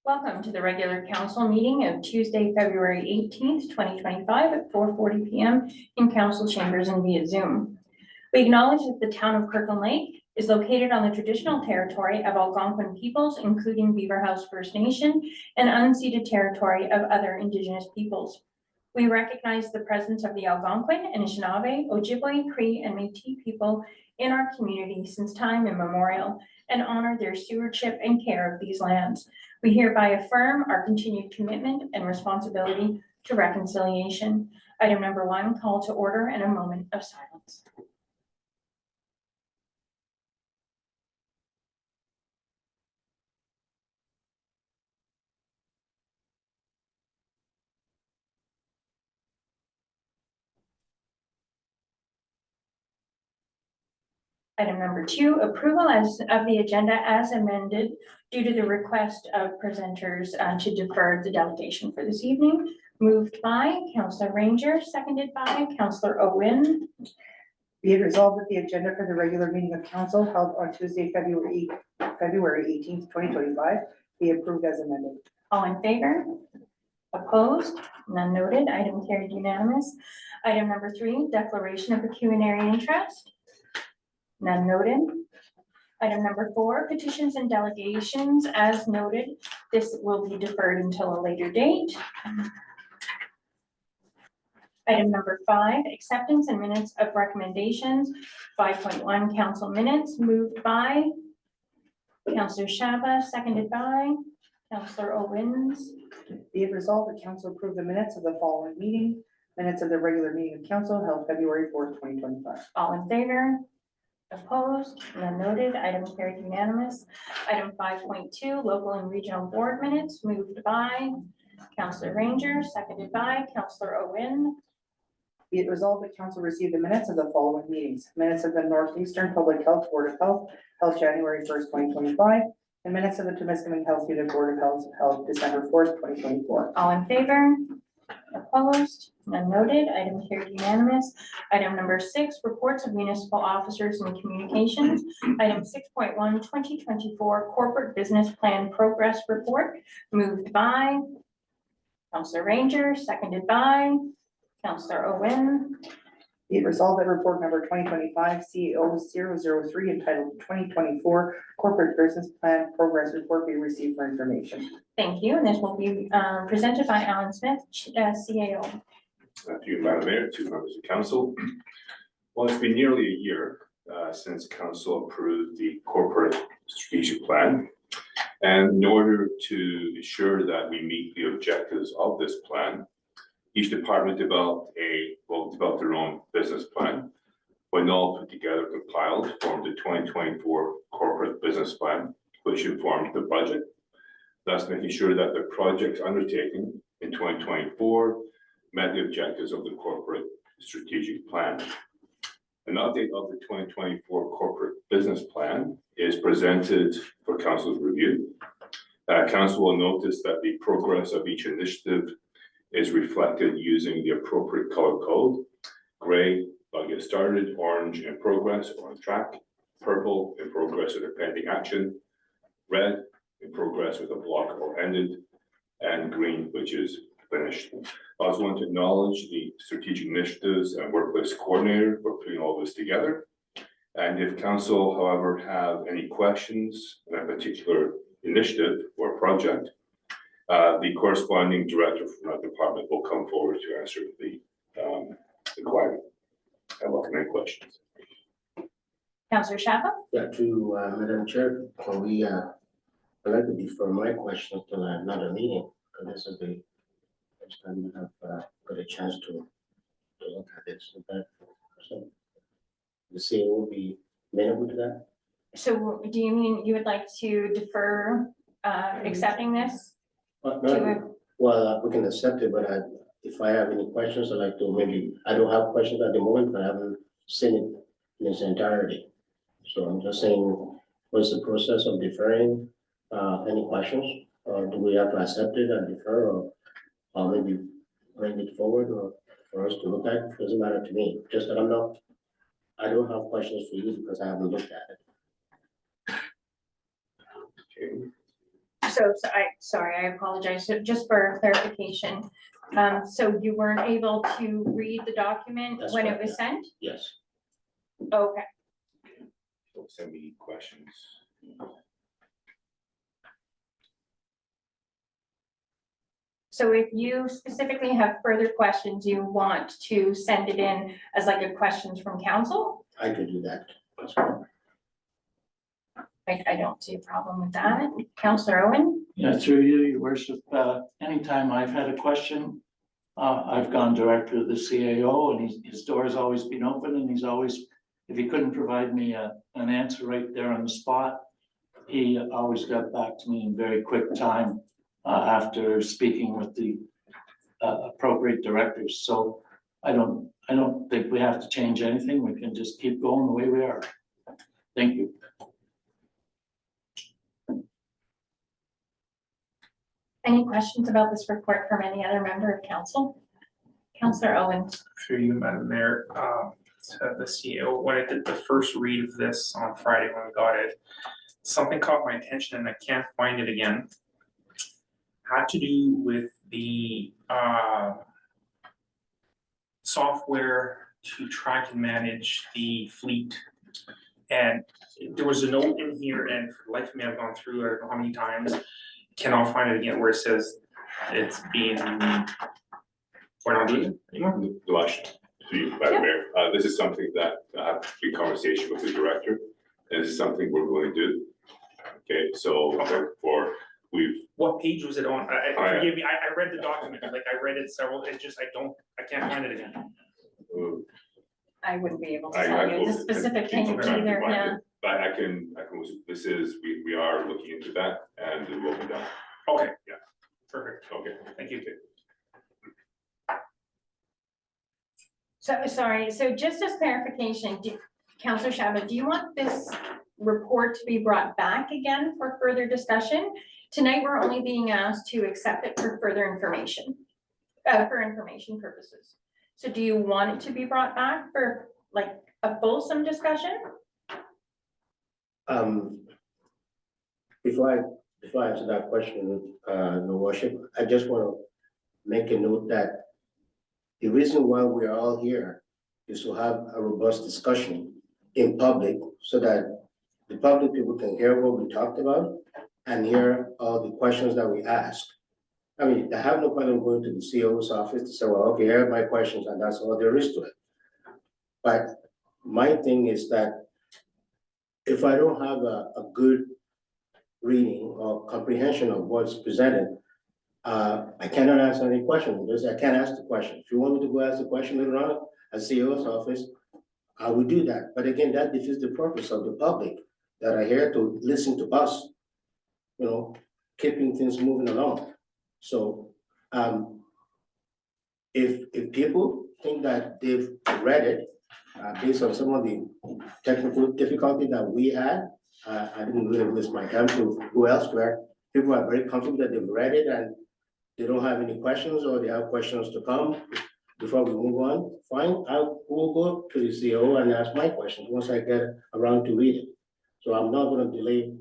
Welcome to the regular council meeting of Tuesday, February 18th, 2025 at 4:40 p.m. in council chambers and via Zoom. We acknowledge that the town of Kirkland Lake is located on the traditional territory of Algonquin peoples, including Beaver House First Nation and unceded territory of other Indigenous peoples. We recognize the presence of the Algonquin, Anishinaabe, Ojibwe, Cree, and Métis people in our community since time immemorial and honor their stewardship and care of these lands. We hereby affirm our continued commitment and responsibility to reconciliation. Item number 1, call to order and a moment of silence. Item number 2, approval of the agenda as amended due to the request of presenters to defer the delegation for this evening. Moved by Councillor Ranger, seconded by Councillor Owen. Be it resolved that the agenda for the regular meeting of council held on Tuesday, February 18th, 2025 be approved as amended. All in favor? Opposed? None noted. Item carried unanimous. Item number 3, declaration of pecuniary interest. None noted. Item number 4, petitions and delegations as noted. This will be deferred until a later date. Item number 5, acceptance and minutes of recommendations. 5.1, council minutes, moved by Councillor Shaba, seconded by Councillor Owens. Be it resolved that council approve the minutes of the following meeting, minutes of the regular meeting of council held February 4th, 2025. All in favor? Opposed? None noted. Item carried unanimous. Item 5.2, local and regional board minutes, moved by Councillor Ranger, seconded by Councillor Owen. Be it resolved that council receive the minutes of the following meetings, minutes of the Northeastern Public Health Board of Health held January 1st, 2025, and minutes of the Temiskaming Health Unit Board of Health held December 4th, 2024. All in favor? Opposed? None noted. Item carried unanimous. Item number 6, reports of municipal officers and communications. Item 6.1, 2024 corporate business plan progress report, moved by Councillor Ranger, seconded by Councillor Owen. Be it resolved that report number 2025 CEO 003 entitled 2024 corporate business plan progress report be received for information. Thank you. And this will be presented by Alan Smith, CAO. Thank you, Madam Mayor, 2 members of council. Well, it's been nearly a year since council approved the corporate strategic plan. And in order to ensure that we meet the objectives of this plan, each department developed their own business plan. When all put together, compiled, formed the 2024 corporate business plan, which informed the budget, thus making sure that the projects undertaken in 2024 met the objectives of the corporate strategic plan. An update of the 2024 corporate business plan is presented for council's review. Council will notice that the progress of each initiative is reflected using the appropriate color code. Gray, about get started, orange in progress or on track, purple in progress with a pending action, red in progress with a block or ended, and green, which is finished. I also want to acknowledge the strategic initiatives and workplace coordinator for putting all this together. And if council, however, have any questions on a particular initiative or project, the corresponding director from that department will come forward to answer the inquiry. I welcome any questions. Councillor Shaba? Yeah, to Madam Chair, can we, I'd like to defer my question to another meeting, because this is the first time we have got a chance to look at this. So the CEO will be amenable to that? So do you mean you would like to defer accepting this? Well, we can accept it, but if I have any questions, I'd like to maybe, I don't have questions at the moment, but I haven't seen it in its entirety. So I'm just saying, what's the process of deferring? Any questions? Or do we have to accept it and defer, or maybe bring it forward, or for us to look at? It doesn't matter to me, just that I don't have questions for you because I haven't looked at it. Okay. Sorry, I apologize. So just for clarification, so you weren't able to read the document That's when it correct, was sent? Yes, Okay, So send me questions. so if you specifically have further questions, you want to send it in as like a questions from council? I could do that. I don't see a problem with that. Counselor Owen? Yeah, through you, your worship, anytime I've had a question, I've gone direct to the CAO and his door's always been open and he's always, if he couldn't provide me an answer right there on the spot, he always got back to me in very quick time, after speaking with the appropriate directors. So I don't think we have to change anything. We can just keep going the way we are. Thank you. Any questions about this report from any other member of council? Counselor Owen? Through you, Madam Mayor, to the CEO, when I did the first read of this on Friday when we got it, something caught my attention and I can't find it again. Had to do with the software to track and manage the fleet. And there was a note in here, and for the life of me, I've gone through, I don't know how many times, cannot find it again, where it says it's being, we're not doing it anymore. Blush to you, Madam Mayor. This is something that I have a big conversation with the director, and this is something we're going to do. Okay, so therefore, What page was it on? I- Forgive me, I read the document, like I read it several, it's just, I can't find it again. I wouldn't be able to I tell you will- the specific page I'm trying to either, find yeah. it, but I can, this is, we are looking into that and it will be done. Okay. Yeah. Perfect, Okay. thank you. So, sorry, so just as clarification, Counselor Shabbat, do you want this report to be brought back again for further discussion? Tonight, we're only being asked to accept it for further information, for information purposes. So do you want it to be brought back for like a fulsome discussion? Before I answer that question, Your Worship, I just want to make a note that the reason why we are all here is to have a robust discussion in public so that the public people can hear what we talked about and hear all the questions that we ask. I mean, I have no problem going to the CEO's office to say, well, okay, here are my questions, and that's all there is to it. But my thing is that if I don't have a good reading or comprehension of what's presented, I cannot answer any question. I can't ask the question. If you want me to go ask the question later on at CEO's office, I will do that. But again, that defeats the purpose of the public that are here to listen to us, you know, keeping things moving along. So if people think that they've read it based on some of the technical difficulty that we had, I didn't really waste my time to go elsewhere. People are very comfortable that they've read it and they don't have any questions or they have questions to come before we move on. Fine, I will go to the CEO and ask my questions once I get around to read it. So I'm not going to delay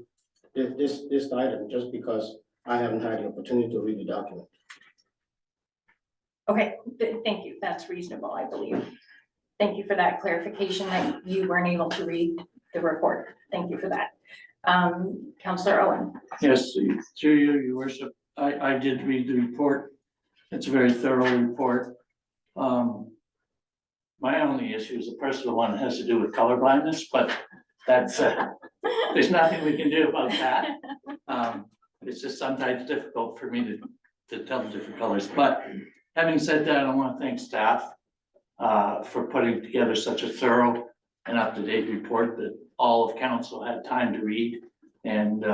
this item just because I haven't had the opportunity to read the document. Okay, thank you. That's reasonable, I believe. Thank you for that clarification that you weren't able to read the report. Thank you for that. Counselor Owen? Yes, through you, your worship, I did read the report. It's a very thorough report. My only issue is a personal one, has to do with color blindness, but that's, there's nothing we can do about that. It's just sometimes difficult for me to tell the different colors, but having said that, I want to thank staff for putting together such a thorough and up-to-date report that all of council had time to read, and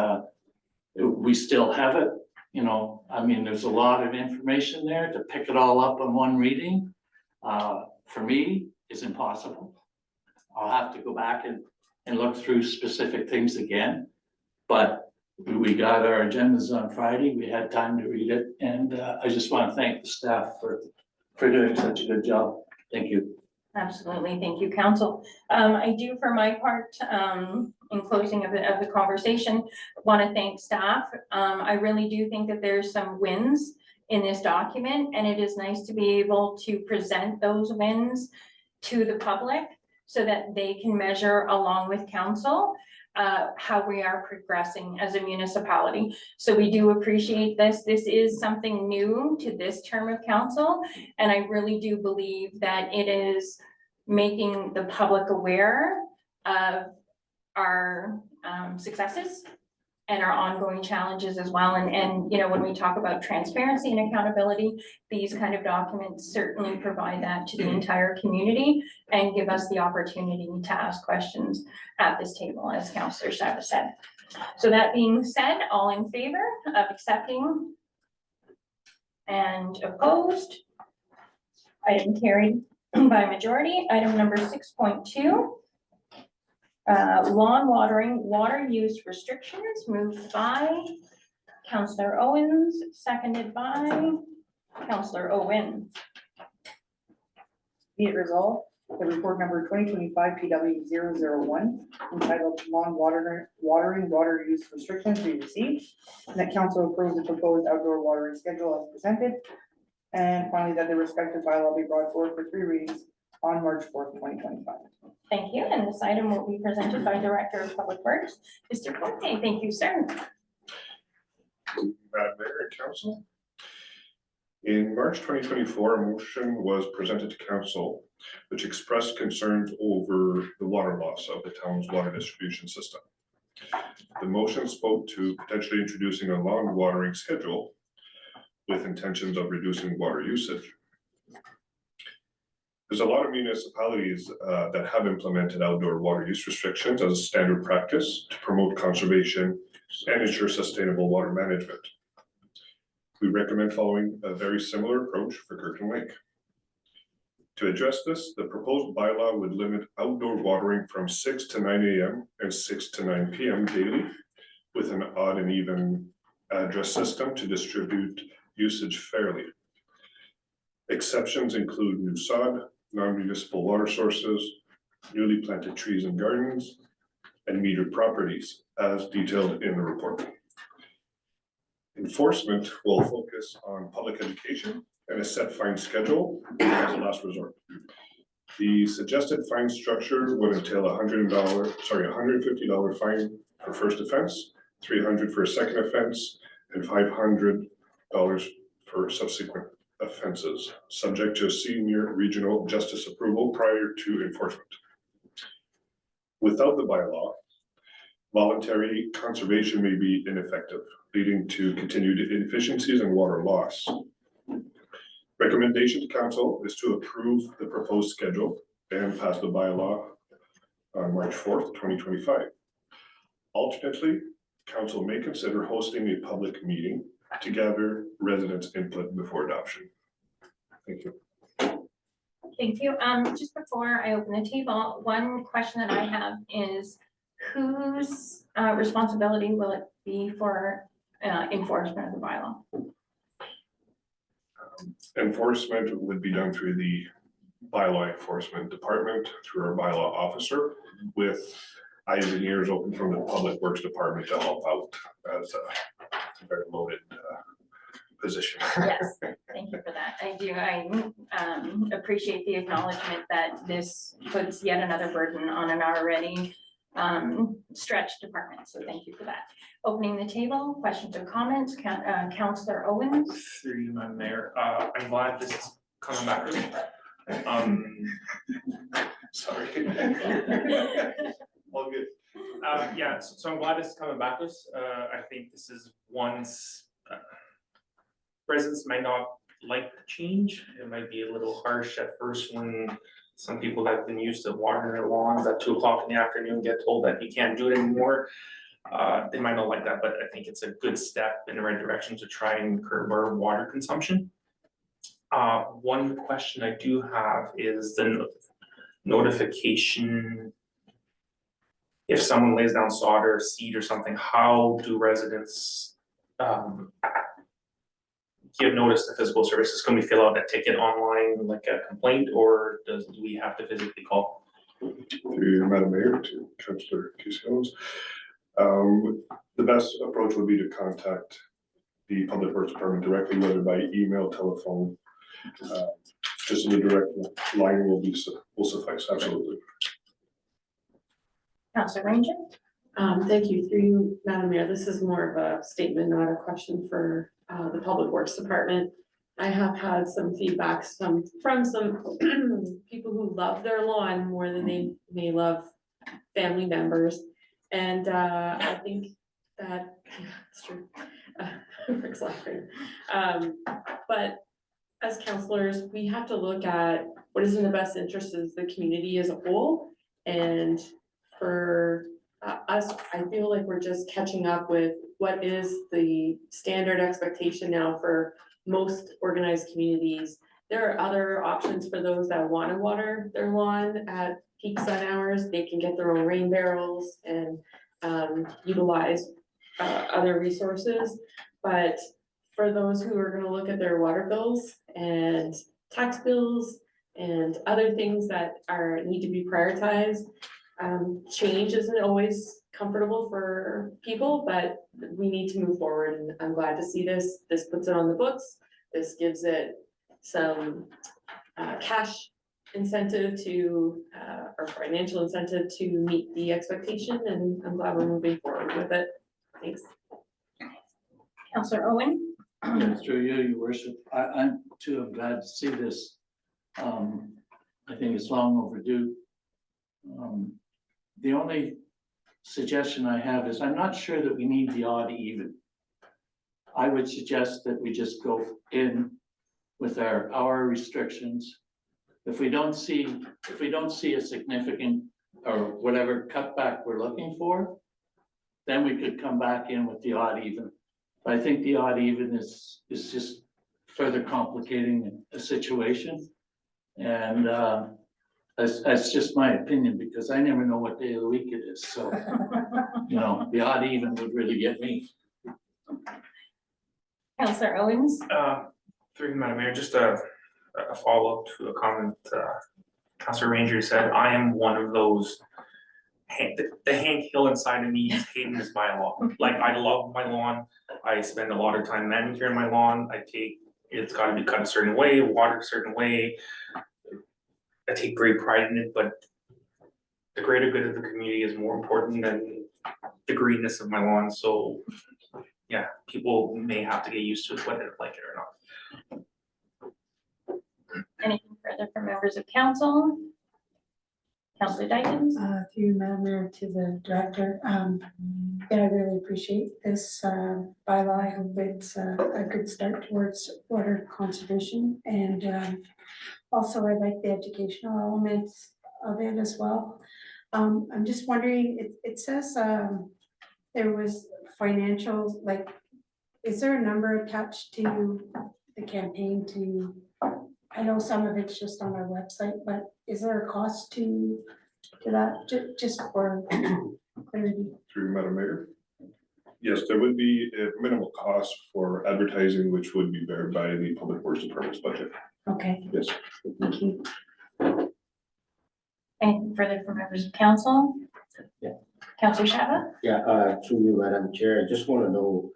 we still have it. You know, I mean, there's a lot of information there to pick it all up on one reading. For me, is impossible. I'll have to go back and look through specific things again, but we got our agendas on Friday. We had time to read it, and I just want to thank the staff for doing such a good job. Thank you. Absolutely, thank you, council. I do, for my part, in closing of the conversation, want to thank staff. I really do think that there's some wins in this document, and it is nice to be able to present those wins to the public so that they can measure along with council how we are progressing as a municipality. So we do appreciate this. This is something new to this term of council, and I really do believe that it is making the public aware of our successes and our ongoing challenges as well. And, you know, when we talk about transparency and accountability, these kind of documents certainly provide that to the entire community and give us the opportunity to ask questions at this table, as Councillor Shabba said. So that being said, all in favor of accepting and opposed? Item carried by majority. Item number 6.2. Lawn watering, water use restrictions, moved by Councillor Owens, seconded by Councillor Owen. Be it resolved, the report number 2025 PW 001 entitled lawn watering water use restrictions be received, and that council approves the proposed outdoor watering schedule as presented. And finally, that the respective bylaw be brought forward for 3 readings on March 4th, 2025. Thank you, and this item will be presented by Director of Public Works, Mr. Forte. Thank you, sir. Madam Mayor and Council. In March 2024, a motion was presented to Council which expressed concerns over the water loss of the town's water distribution system. The motion spoke to potentially introducing a lawn watering schedule with intentions of reducing water usage. There's a lot of municipalities that have implemented outdoor water use restrictions as a standard practice to promote conservation and ensure sustainable water management. We recommend following a very similar approach for Kirkland Lake. To address this, the proposed bylaw would limit outdoor watering from 6 to 9 a.m. and 6 to 9 p.m. daily with an odd and even address system to distribute usage fairly. Exceptions include new sod, non-municipal water sources, newly planted trees and gardens, and metered properties as detailed in the report. Enforcement will focus on public education and a set fine schedule as a last resort. The suggested fine structure would entail $150 fine for first offense, $300 for a second offense, and $500 for subsequent offenses, subject to senior regional justice approval prior to enforcement. Without the bylaw, voluntary conservation may be ineffective, leading to continued inefficiencies and water loss. Recommendation to council is to approve the proposed schedule and pass the bylaw on March 4th, 2025. Alternately, council may consider hosting a public meeting to gather residents' input before adoption. Thank you. Thank you. Just before I open the table, one question that I have is whose responsibility will it be for enforcement of the bylaw? Enforcement would be done through the bylaw enforcement department, through our bylaw officer, with eyes and ears open from the public works department to help out as a very loaded position. Yes, thank you for that. I appreciate the acknowledgement that this puts yet another burden on an already stretched department. So thank you for that. Opening the table, questions or comments, Councillor Owens. Through you, Madam Mayor, I'm glad this is coming back to me. Sorry. All good. Yeah, so I'm glad this is coming back to us. I think this is residents might not like the change. It might be a little harsh at first when some people that have been used to watering their lawns at 2 o'clock in the afternoon get told that you can't do it anymore. They might not like that, but I think it's a good step in the right direction to try and curb our water consumption. One question I do have is the notification. If someone lays down sod or seed or something, how do residents give notice to physical services, can we fill out that ticket online like a complaint, or do we have to physically call? To Madam Mayor, to Councillor Keith. The best approach would be to contact the Public Works Department directly, whether by email, telephone. Just the direct line will suffice, absolutely. Councillor Ranger? Thank you. Through you, Madam Mayor, this is more of a statement, not a question for the Public Works Department. I have had some feedback from some people who love their lawn more than they may love family members. And I think that, yeah, it's true. Rick's laughing. But as counselors, we have to look at what is in the best interest of the community as a whole. And for us, I feel like we're just catching up with what is the standard expectation now for most organized communities. There are other options for those that want to water their lawn at peak sun hours. They can get their own rain barrels and utilize other resources. But for those who are gonna look at their water bills and tax bills and other things that need to be prioritized, change isn't always comfortable for people, but we need to move forward, and I'm glad to see this. This puts it on the books. This gives it some cash incentive to, or financial incentive to meet the expectation, and I'm glad we're moving forward with it. Thanks. Councillor Owen? Yeah, through you, your worship, I'm too glad to see this. I think it's long overdue. The only suggestion I have is I'm not sure that we need the odd even. I would suggest that we just go in with our hour restrictions. If we don't see a significant or whatever cutback we're looking for, then we could come back in with the odd even. But I think the odd even is just further complicating a situation. And that's just my opinion, because I never know what day of the week it is, so, you know, the odd even would really get me. Councillor Owens? Through you, Madam Mayor, just a follow-up to a comment Councillor Ranger said. I am one of those, the Hank Hill inside of me is hating this bylaw. Like, I love my lawn. I spend a lot of time manicuring my lawn. It's gotta be cut a certain way, watered a certain way. I take great pride in it, but the greater good of the community is more important than the greenness of my lawn. So, yeah, people may have to get used to it, whether they like it or not. Anything further from members of council? Councillor Dykens? Through Madam Mayor to the director, yeah, I really appreciate this bylaw. I hope it's a good start towards water conservation, and also I like the educational elements of it as well. I'm just wondering, it says there was financial, like, is there a number attached to the campaign to, I know some of it's just on our website, but is there a cost to that, just for clarity? Through Madam Mayor. Yes, there would be a minimal cost for advertising, which would be borne by the Public Works Department's budget. Okay, Yes. thank you. Anything further from members of council? Yeah. Councillor Shabbat? Yeah, through you, Madam Chair, I just want to know,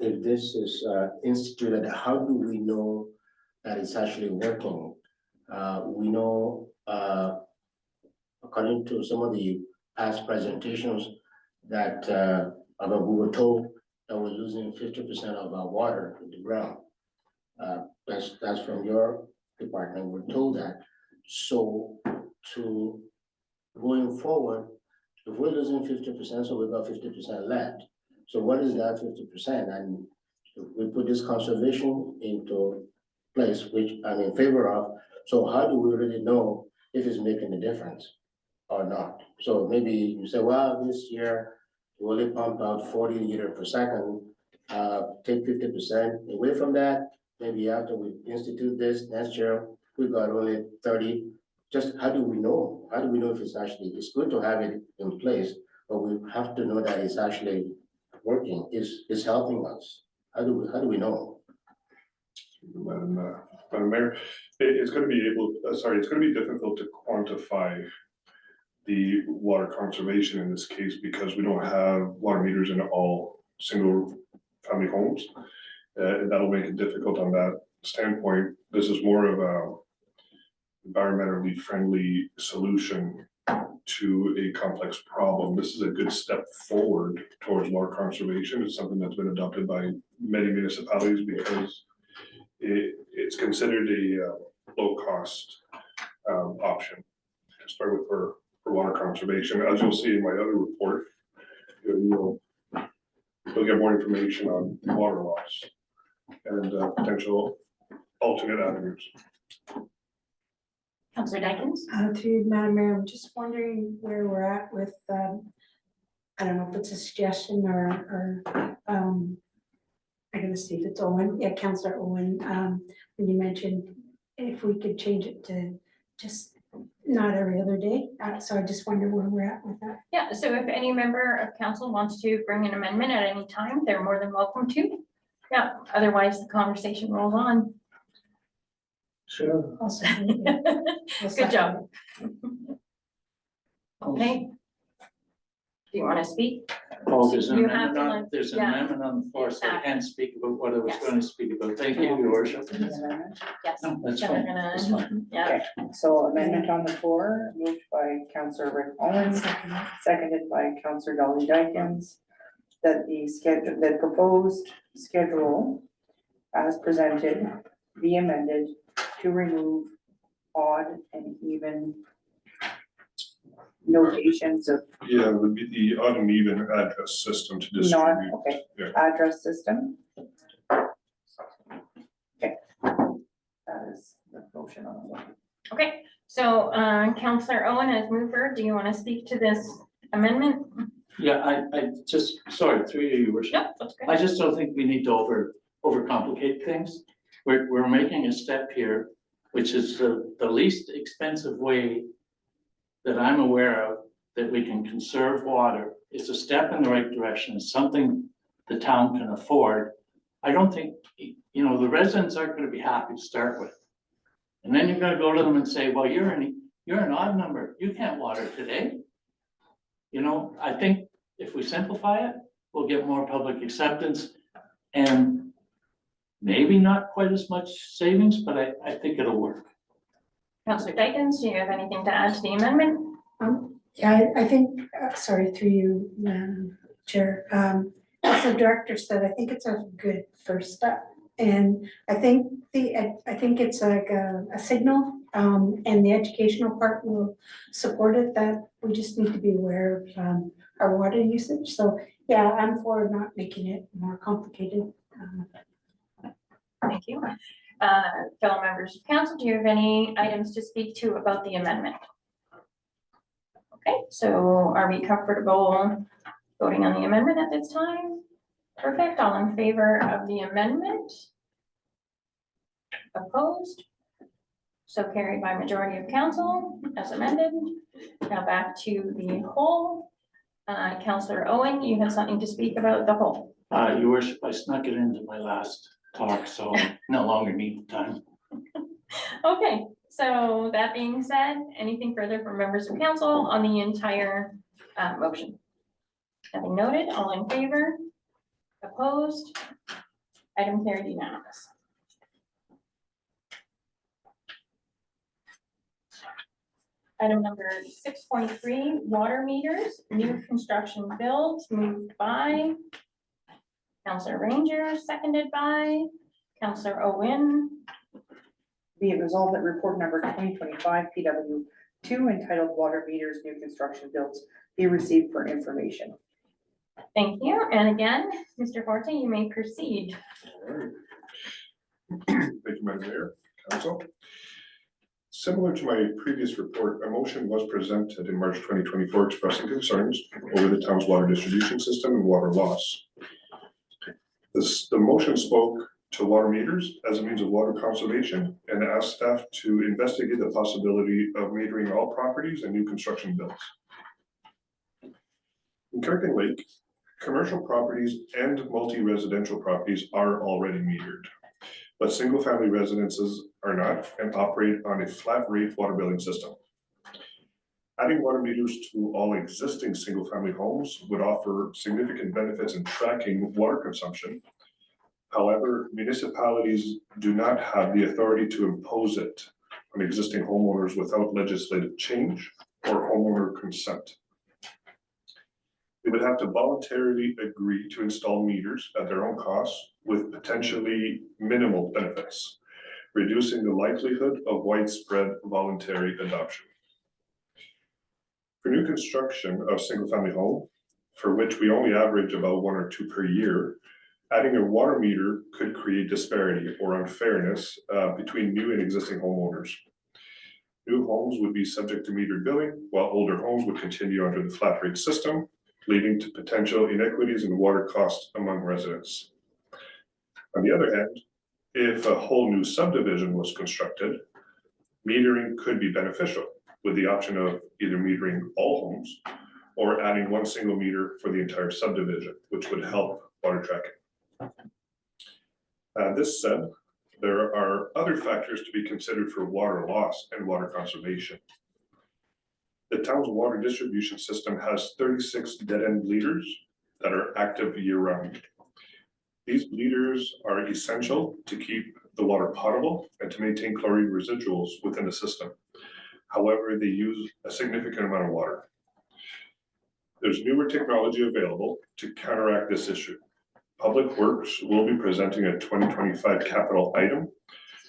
if this is instituted, how do we know that it's actually working? We know, according to some of the past presentations, that we were told that we're losing 50% of our water to the ground. That's from your department, we're told that. So to going forward, if we're losing 50%, so we've got 50% left. So what is that 50%? And we put this conservation into place, which I'm in favor of. So how do we really know if it's making a difference or not? So maybe you say, well, this year we only pump out 40 liters per second, take 50% away from that. Maybe after we institute this next year, we got only 30. Just how do we know? How do we know if it's good to have it in place, but we have to know that it's actually working, is helping us. How do we know? Madam Mayor, it's gonna be it's gonna be difficult to quantify the water conservation in this case because we don't have water meters in all single family homes. And that'll make it difficult on that standpoint. This is more of a environmentally friendly solution to a complex problem. This is a good step forward towards water conservation. It's something that's been adopted by many municipalities because it's considered a low cost option to start with for water conservation. As you'll see in my other report, you'll get more information on water loss and potential alternate avenues. Councillor Dykens? To you, Madam Mayor, I'm just wondering where we're at with, I don't know if it's a suggestion or, I'm gonna see if it's Owen, yeah, Councillor Owen, when you mentioned if we could change it to just not every other day, so I just wonder where we're at with that. Yeah, so if any member of council wants to bring an amendment at any time, they're more than welcome to. Yeah, otherwise the conversation rolls on. Sure. Also, Good job. Okay. Do you want to speak? Oh, there's an You have amendment to, on, like, there's an yeah. amendment on the floor, so I Exactly. can't speak about what I was Yes. going to speak about. Thank you, your worship. Yes. No, that's So we're fine, gonna- that's fine. Yeah, So amendment on the floor, moved by Councillor Rick Owens, seconded by Councillor Dolly Dykens. That the proposed schedule as presented be amended to remove odd and even notations of Yeah, it would be the odd and even address system to non, distribute. okay, Yeah. address system. Okay. That is the motion on the floor. okay, so Councillor Owen as mover, do you want to speak to this amendment? Yeah, I just, sorry, through you, your worship. Yep, that's I great. just don't think we need to overcomplicate things. We're making a step here, which is the least expensive way that I'm aware of that we can conserve water. It's a step in the right direction. It's something the town can afford. I don't think, you know, the residents aren't gonna be happy to start with. And then you're gonna go to them and say, well, you're an odd number. You can't water today. You know, I think if we simplify it, we'll get more public acceptance and maybe not quite as much savings, but I think it'll work. Councillor Dykens, do you have anything to add to the amendment? Yeah, I think, sorry, through you, Madam Chair, as the director said, I think it's a good first step. And I think it's like a signal, and the educational part will support it, that we just need to be aware of, our water usage. So, yeah, I'm for not making it more complicated. Thank you. Fellow members of council, do you have any items to speak to about the amendment? Okay, so are we comfortable voting on the amendment at this time? Perfect, all in favor of the amendment? Opposed? So carried by majority of council as amended. Now back to the whole. Councillor Owen, you have something to speak about the whole. Your worship, I snuck it into my last talk, so I no longer need the time. Okay, so that being said, anything further from members of council on the entire motion? Having noted, all in favor? Opposed? Item carried unanimous. Item number 6.3, water meters, new construction builds, moved by Councillor Ranger, seconded by Councillor Owen. Be it resolved that report number 2025 PW 2 entitled Water Meters New Construction Builds be received for information. Thank you. And again, Mr. Forte, you may proceed. Thank you, Madam Mayor, Council. Similar to my previous report, a motion was presented in March 2024 expressing concerns over the town's water distribution system and water loss. The motion spoke to water meters as a means of water conservation and asked staff to investigate the possibility of metering all properties and new construction builds. In Kirkland Lake, commercial properties and multi-residential properties are already metered, but single-family residences are not and operate on a flat rate water billing system. Adding water meters to all existing single-family homes would offer significant benefits in tracking water consumption. However, municipalities do not have the authority to impose it on existing homeowners without legislative change or homeowner consent. They would have to voluntarily agree to install meters at their own cost with potentially minimal benefits, reducing the likelihood of widespread voluntary adoption. For new construction of single-family home, for which we only average about 1 or 2 per year, adding a water meter could create disparity or unfairness between new and existing homeowners. New homes would be subject to metered billing, while older homes would continue under the flat rate system, leading to potential inequities in water costs among residents. On the other hand, if a whole new subdivision was constructed, metering could be beneficial, with the option of either metering all homes or adding 1 single meter for the entire subdivision, which would help water tracking. This said, there are other factors to be considered for water loss and water conservation. The town's water distribution system has 36 dead-end bleeders that are active year-round. These bleeders are essential to keep the water potable and to maintain chlorine residuals within the system. However, they use a significant amount of water. There's newer technology available to counteract this issue. Public Works will be presenting a 2025 capital item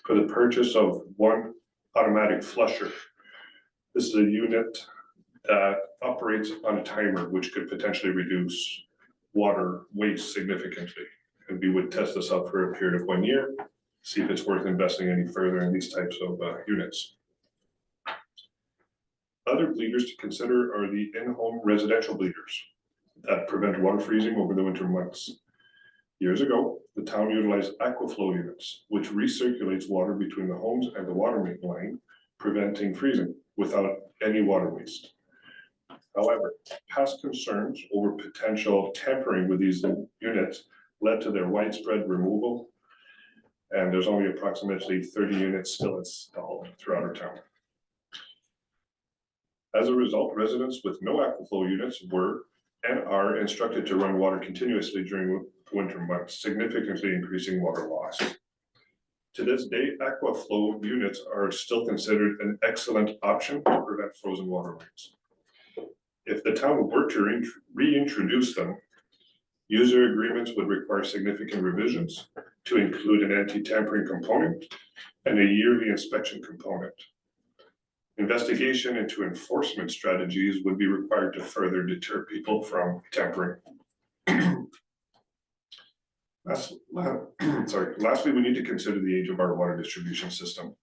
for the purchase of 1 automatic flusher. This is a unit that operates on a timer, which could potentially reduce water waste significantly. And we would test this out for a period of 1 year, see if it's worth investing any further in these types of units. Other bleeders to consider are the in-home residential bleeders that prevent water freezing over the winter months. Years ago, the town utilized aquaflow units, which recirculates water between the homes and the water main line, preventing freezing without any water waste. However, past concerns over potential tampering with these units led to their widespread removal, and there's only approximately 30 units still installed throughout our town. As a result, residents with no aquaflow units were and are instructed to run water continuously during winter months, significantly increasing water loss. To this day, aquaflow units are still considered an excellent option to prevent frozen water lines. If the town were to reintroduce them, user agreements would require significant revisions to include an anti-tampering component and a yearly inspection component. Investigation into enforcement strategies would be required to further deter people from tampering. Lastly, we need to consider the age of our water distribution system.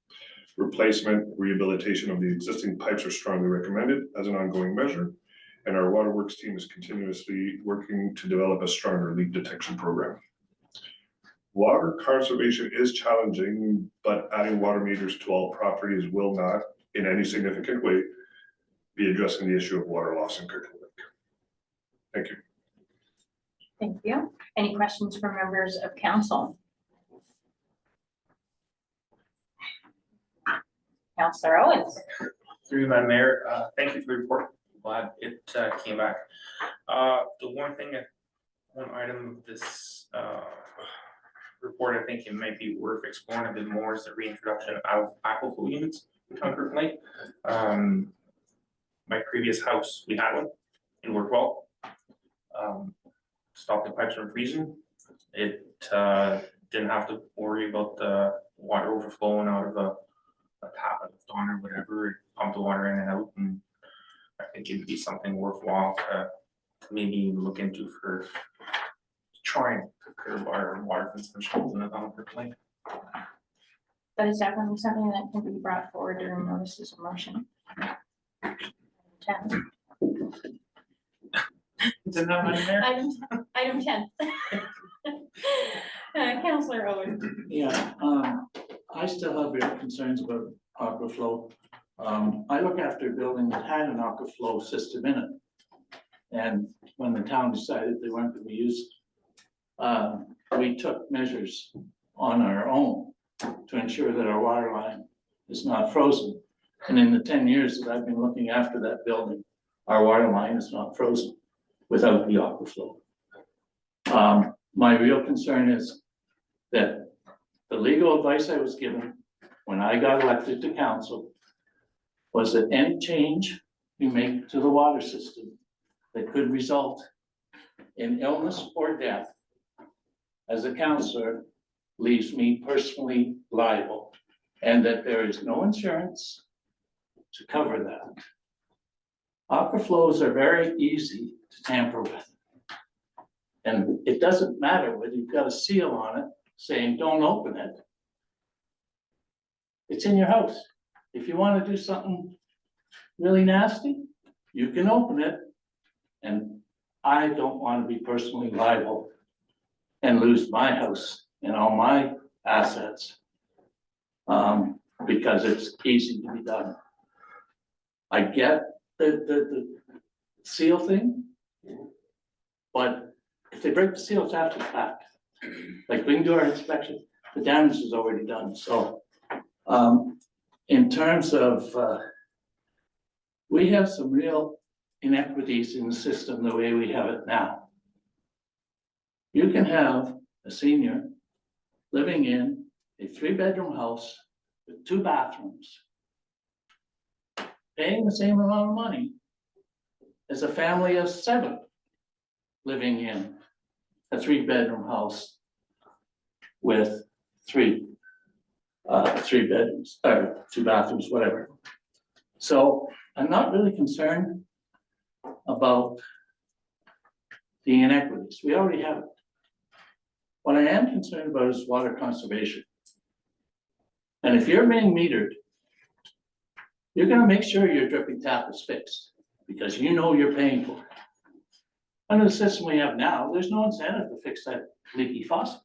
Replacement, rehabilitation of the existing pipes are strongly recommended as an ongoing measure, and our waterworks team is continuously working to develop a stronger leak detection program. Water conservation is challenging, but adding water meters to all properties will not, in any significant way, be addressing the issue of water loss in Kirkland Lake. Thank you. Thank you. Any questions from members of council? Councillor Owens. Through my mayor, thank you for the report. Glad it came back. The one item of this report, I think it might be worth exploring a bit more is the reintroduction of aquaflow units in Kirkland Lake. My previous house, we had one, it worked well. Stopped the pipes from freezing. It didn't have to worry about the water overflowing out of a tap at the dawn or whatever. It pumped the water in and out, and I think it'd be something worthwhile to maybe look into for trying to curb our water consumption in the Kirkland Lake. That is definitely something that can be brought forward during notices of motion. 10. Isn't that my mayor? Item 10. Councillor Owen. Yeah, I still have real concerns about aquaflow. I look after a building that had an aquaflow system in it. And when the town decided they weren't going to be used, we took measures on our own to ensure that our water line is not frozen. And in the 10 years that I've been looking after that building, our water line is not frozen without the aquaflow. My real concern is that the legal advice I was given when I got elected to council was that any change you make to the water system that could result in illness or death as a councillor leaves me personally liable, and that there is no insurance to cover that. Aquaflows are very easy to tamper with. And it doesn't matter whether you've got a seal on it saying, don't open it. It's in your house. If you want to do something really nasty, you can open it. And I don't want to be personally liable and lose my house and all my assets because it's easy to be done. I get the seal thing, but if they break the seal, it's after the fact. Like, we can do our inspection, the damage is already done. So in terms of, we have some real inequities in the system the way we have it now. You can have a senior living in a 3-bedroom house with 2 bathrooms, paying the same amount of money as a family of 7 living in a 3-bedroom house with 3 bedrooms, or 2 bathrooms, whatever. So I'm not really concerned about the inequities. We already have it. What I am concerned about is water conservation. And if you're being metered, you're gonna make sure your dripping tap is fixed because you know you're paying for it. Under the system we have now, there's no incentive to fix that leaky faucet.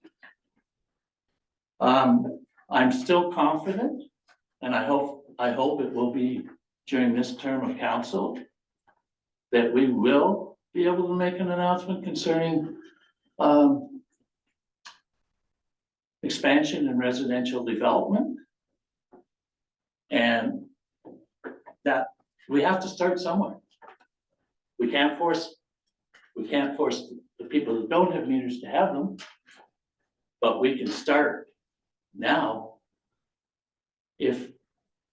I'm still confident, and I hope it will be during this term of council, that we will be able to make an announcement concerning expansion in residential development. And that we have to start somewhere. We can't force the people who don't have meters to have them, but we can start now if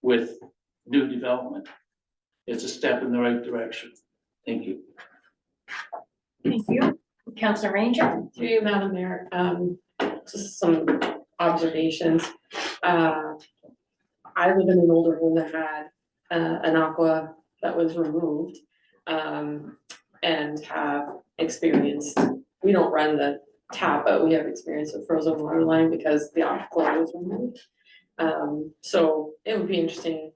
with new development. It's a step in the right direction. Thank you. Thank you. Councillor Ranger? Through you, Madam Mayor, just some observations. I live in an older home that had an aqua that was removed, and have experienced, we don't run the tap, but we have experience with frozen water line because the aqua was removed. So it would be interesting.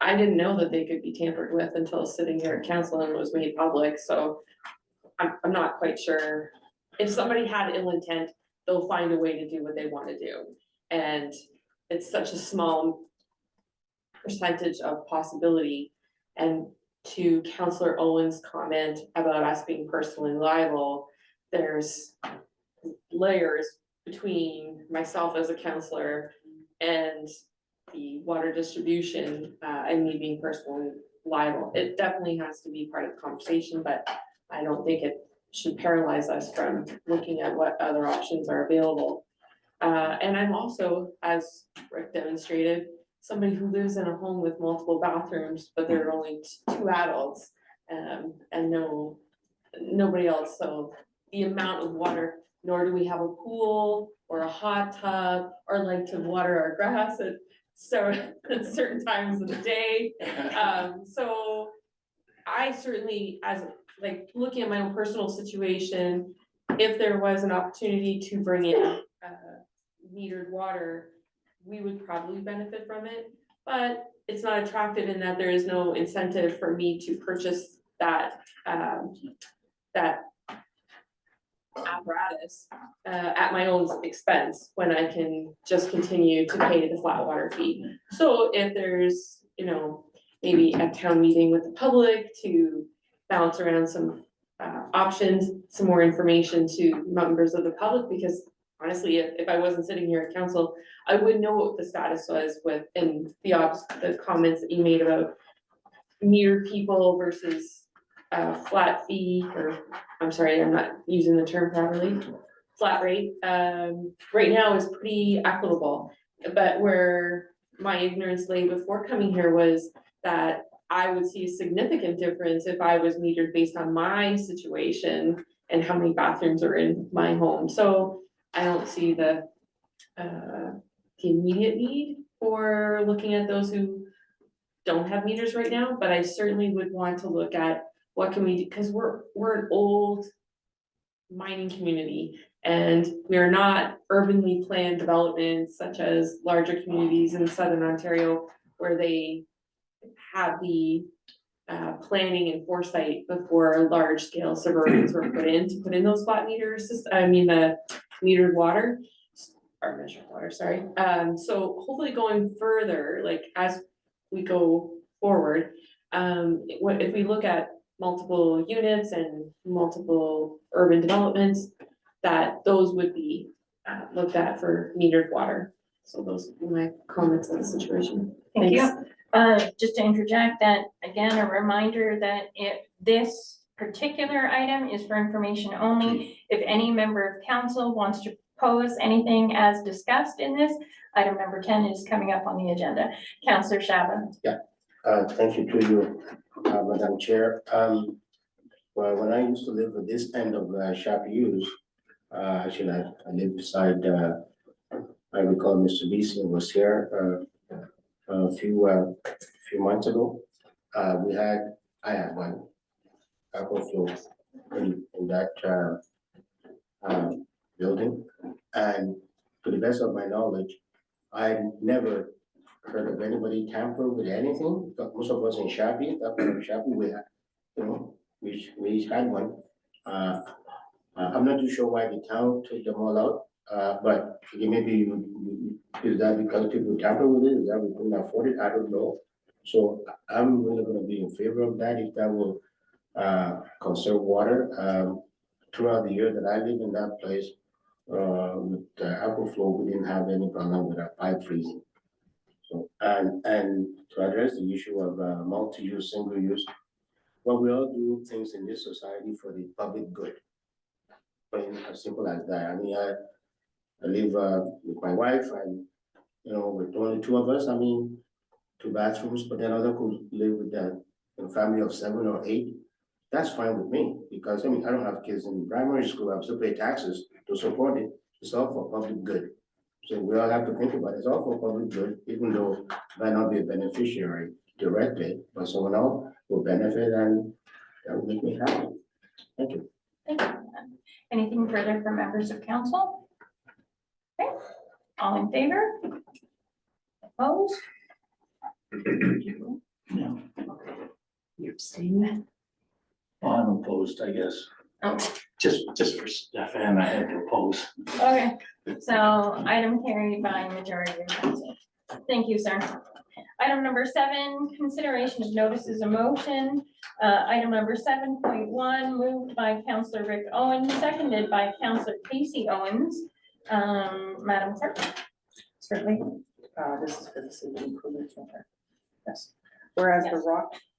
I didn't know that they could be tampered with until sitting here at council and it was made public, so I'm not quite sure. If somebody had ill intent, they'll find a way to do what they want to do. And it's such a small percentage of possibility. And to Councillor Owen's comment about us being personally liable, there's layers between myself as a councillor and the water distribution, and me being personally liable. It definitely has to be part of the conversation, but I don't think it should paralyze us from looking at what other options are available. And I'm also, as Rick demonstrated, somebody who lives in a home with multiple bathrooms, but there are only 2 adults, and nobody else. So the amount of water, nor do we have a pool or a hot tub or like to water our grass at certain times of the day. So I certainly, as like looking at my own personal situation, if there was an opportunity to bring in metered water, we would probably benefit from it, but it's not attractive in that there is no incentive for me to purchase that apparatus at my own expense when I can just continue to pay the flat water fee. So if there's, maybe a town meeting with the public to bounce around some options, some more information to members of the public, because honestly, if I wasn't sitting here at council, I would know what the status was with, and the comments that you made about metered people versus flat fee, or, I'm sorry, I'm not using the term properly, flat rate, right now is pretty equitable. But where my ignorance lay before coming here was that I would see a significant difference if I was metered based on my situation and how many bathrooms are in my home. So I don't see the immediate need for looking at those who don't have meters right now, but I certainly would want to look at what can we do, because we're an old mining community, and we are not urbanly planned developments such as larger communities in southern Ontario where they have the planning and foresight before large scale suburbans were put in those flat meters, the metered water, or measured water, sorry. So hopefully going further, like as we go forward, if we look at multiple units and multiple urban developments, that those would be looked at for metered water. So those are my comments on the situation. Thank you. Thanks. Just to interject that, again, a reminder that this particular item is for information only. If any member of council wants to pose anything as discussed in this, item number 10 is coming up on the agenda. Councillor Shabba. Thank you to you, Madam Chair. Well, when I used to live at this end of Chapuis, actually, I lived beside, I recall Mr. Beeson was here a few months ago. I had one aquaflow in that building, and to the best of my knowledge, I never heard of anybody tamper with anything. But most of us in Chapuis, that part of Chapuis, we had, we had one. I'm not too sure why the town took them all out, but maybe is that because people tamper with it? Is that we couldn't afford it? I don't know. So I'm really gonna be in favor of that if that will conserve water. Throughout the year that I live in that place, with the aquaflow, we didn't have any problem with our pipe freezing. So, and to address the issue of multi-use, single use, well, we all do things in this society for the public good. Plain as simple as that. I mean, I live with my wife, and with only two of us. I mean, 2 bathrooms, but then other could live with a family of 7 or 8. That's fine with me, because I mean, I don't have kids in primary school. I have to pay taxes to support it. It's all for public good. So we all have to think about it. It's all for public good, even though I might not be a beneficiary directly, but someone else will benefit, and that will make me happy. Thank you. Thank you. Anything further from members of council? Okay, all in favor? Opposed? No, You're abstaining. well, I'm opposed, I guess. Oh, Just for Stefan, I had to oppose. okay, so item carried by majority of council. Thank you, sir. Item number 7, consideration of notices of motion. Item number 7.1, moved by Councillor Rick Owens, seconded by Councillor Casey Owens. Madam Clerk. Certainly, this is for the city improvement center. Yes. Whereas Yes.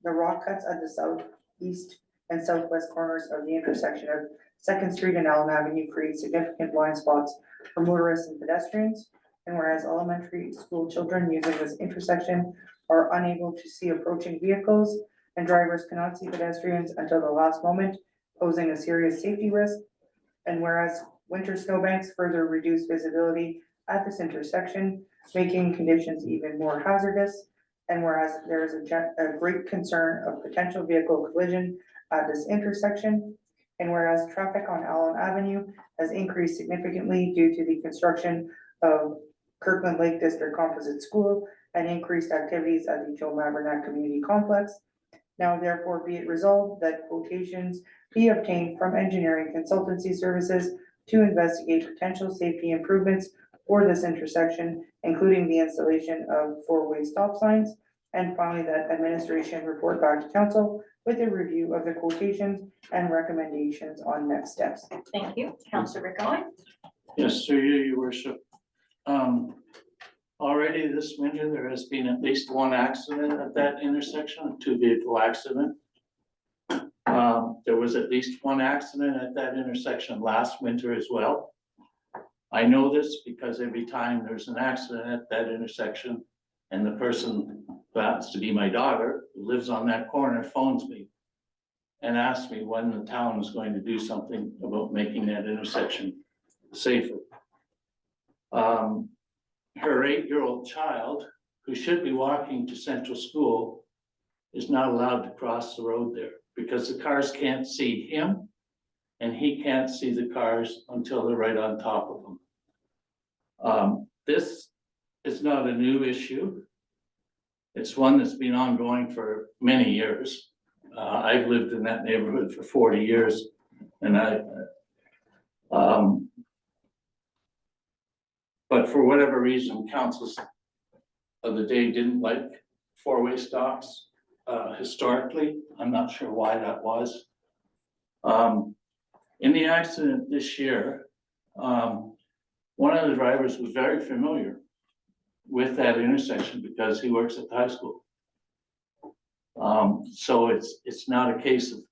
the rock cuts at the southeast and southwest corners of the intersection of Second Street and Allen Avenue create significant blind spots for motorists and pedestrians. And whereas elementary school children using this intersection are unable to see approaching vehicles, and drivers cannot see pedestrians until the last moment, posing a serious safety risk. And whereas winter snowbanks further reduce visibility at this intersection, making conditions even more hazardous. And whereas there is a great concern of potential vehicle collision at this intersection. And whereas traffic on Allen Avenue has increased significantly due to the construction of Kirkland Lake District Composite School and increased activities at the Joe Mabernack Community Complex. Now therefore be it resolved that quotations be obtained from engineering consultancy services to investigate potential safety improvements for this intersection, including the installation of 4-way stop signs. And finally, that administration report back to council with a review of the quotations and recommendations on next steps. Thank you, Councillor Rick Owens. Yes, through you, your worship. Already this winter, there has been at least one accident at that intersection, a two-vehicle accident. There was at least one accident at that intersection last winter as well. I know this because every time there's an accident at that intersection and the person who happens to be my daughter, who lives on that corner, phones me and asks me when the town is going to do something about making that intersection safer. Her 8-year-old child, who should be walking to Central School, is not allowed to cross the road there because the cars can't see him and he can't see the cars until they're right on top of him. This is not a new issue. It's one that's been ongoing for many years. I've lived in that neighborhood for 40 years and but for whatever reason, councils of the day didn't like four-way stops historically. I'm not sure why that was. In the accident this year, one of the drivers was very familiar with that intersection because he works at the high school. So it's not a case of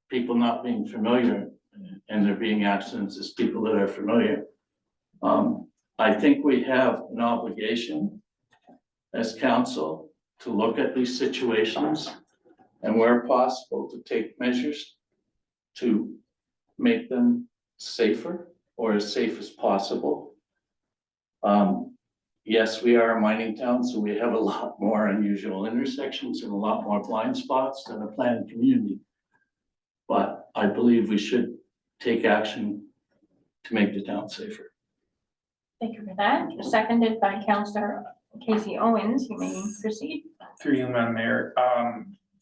people not being familiar and there being accidents, it's people that are familiar. I think we have an obligation as council to look at these situations and where possible to take measures to make them safer or as safe as possible. Yes, we are a mining town, so we have a lot more unusual intersections and a lot more blind spots than a planned community. But I believe we should take action to make the town safer. Thank you for that. Seconded by Councillor Casey Owens. You may proceed. Through you, Madam Mayor,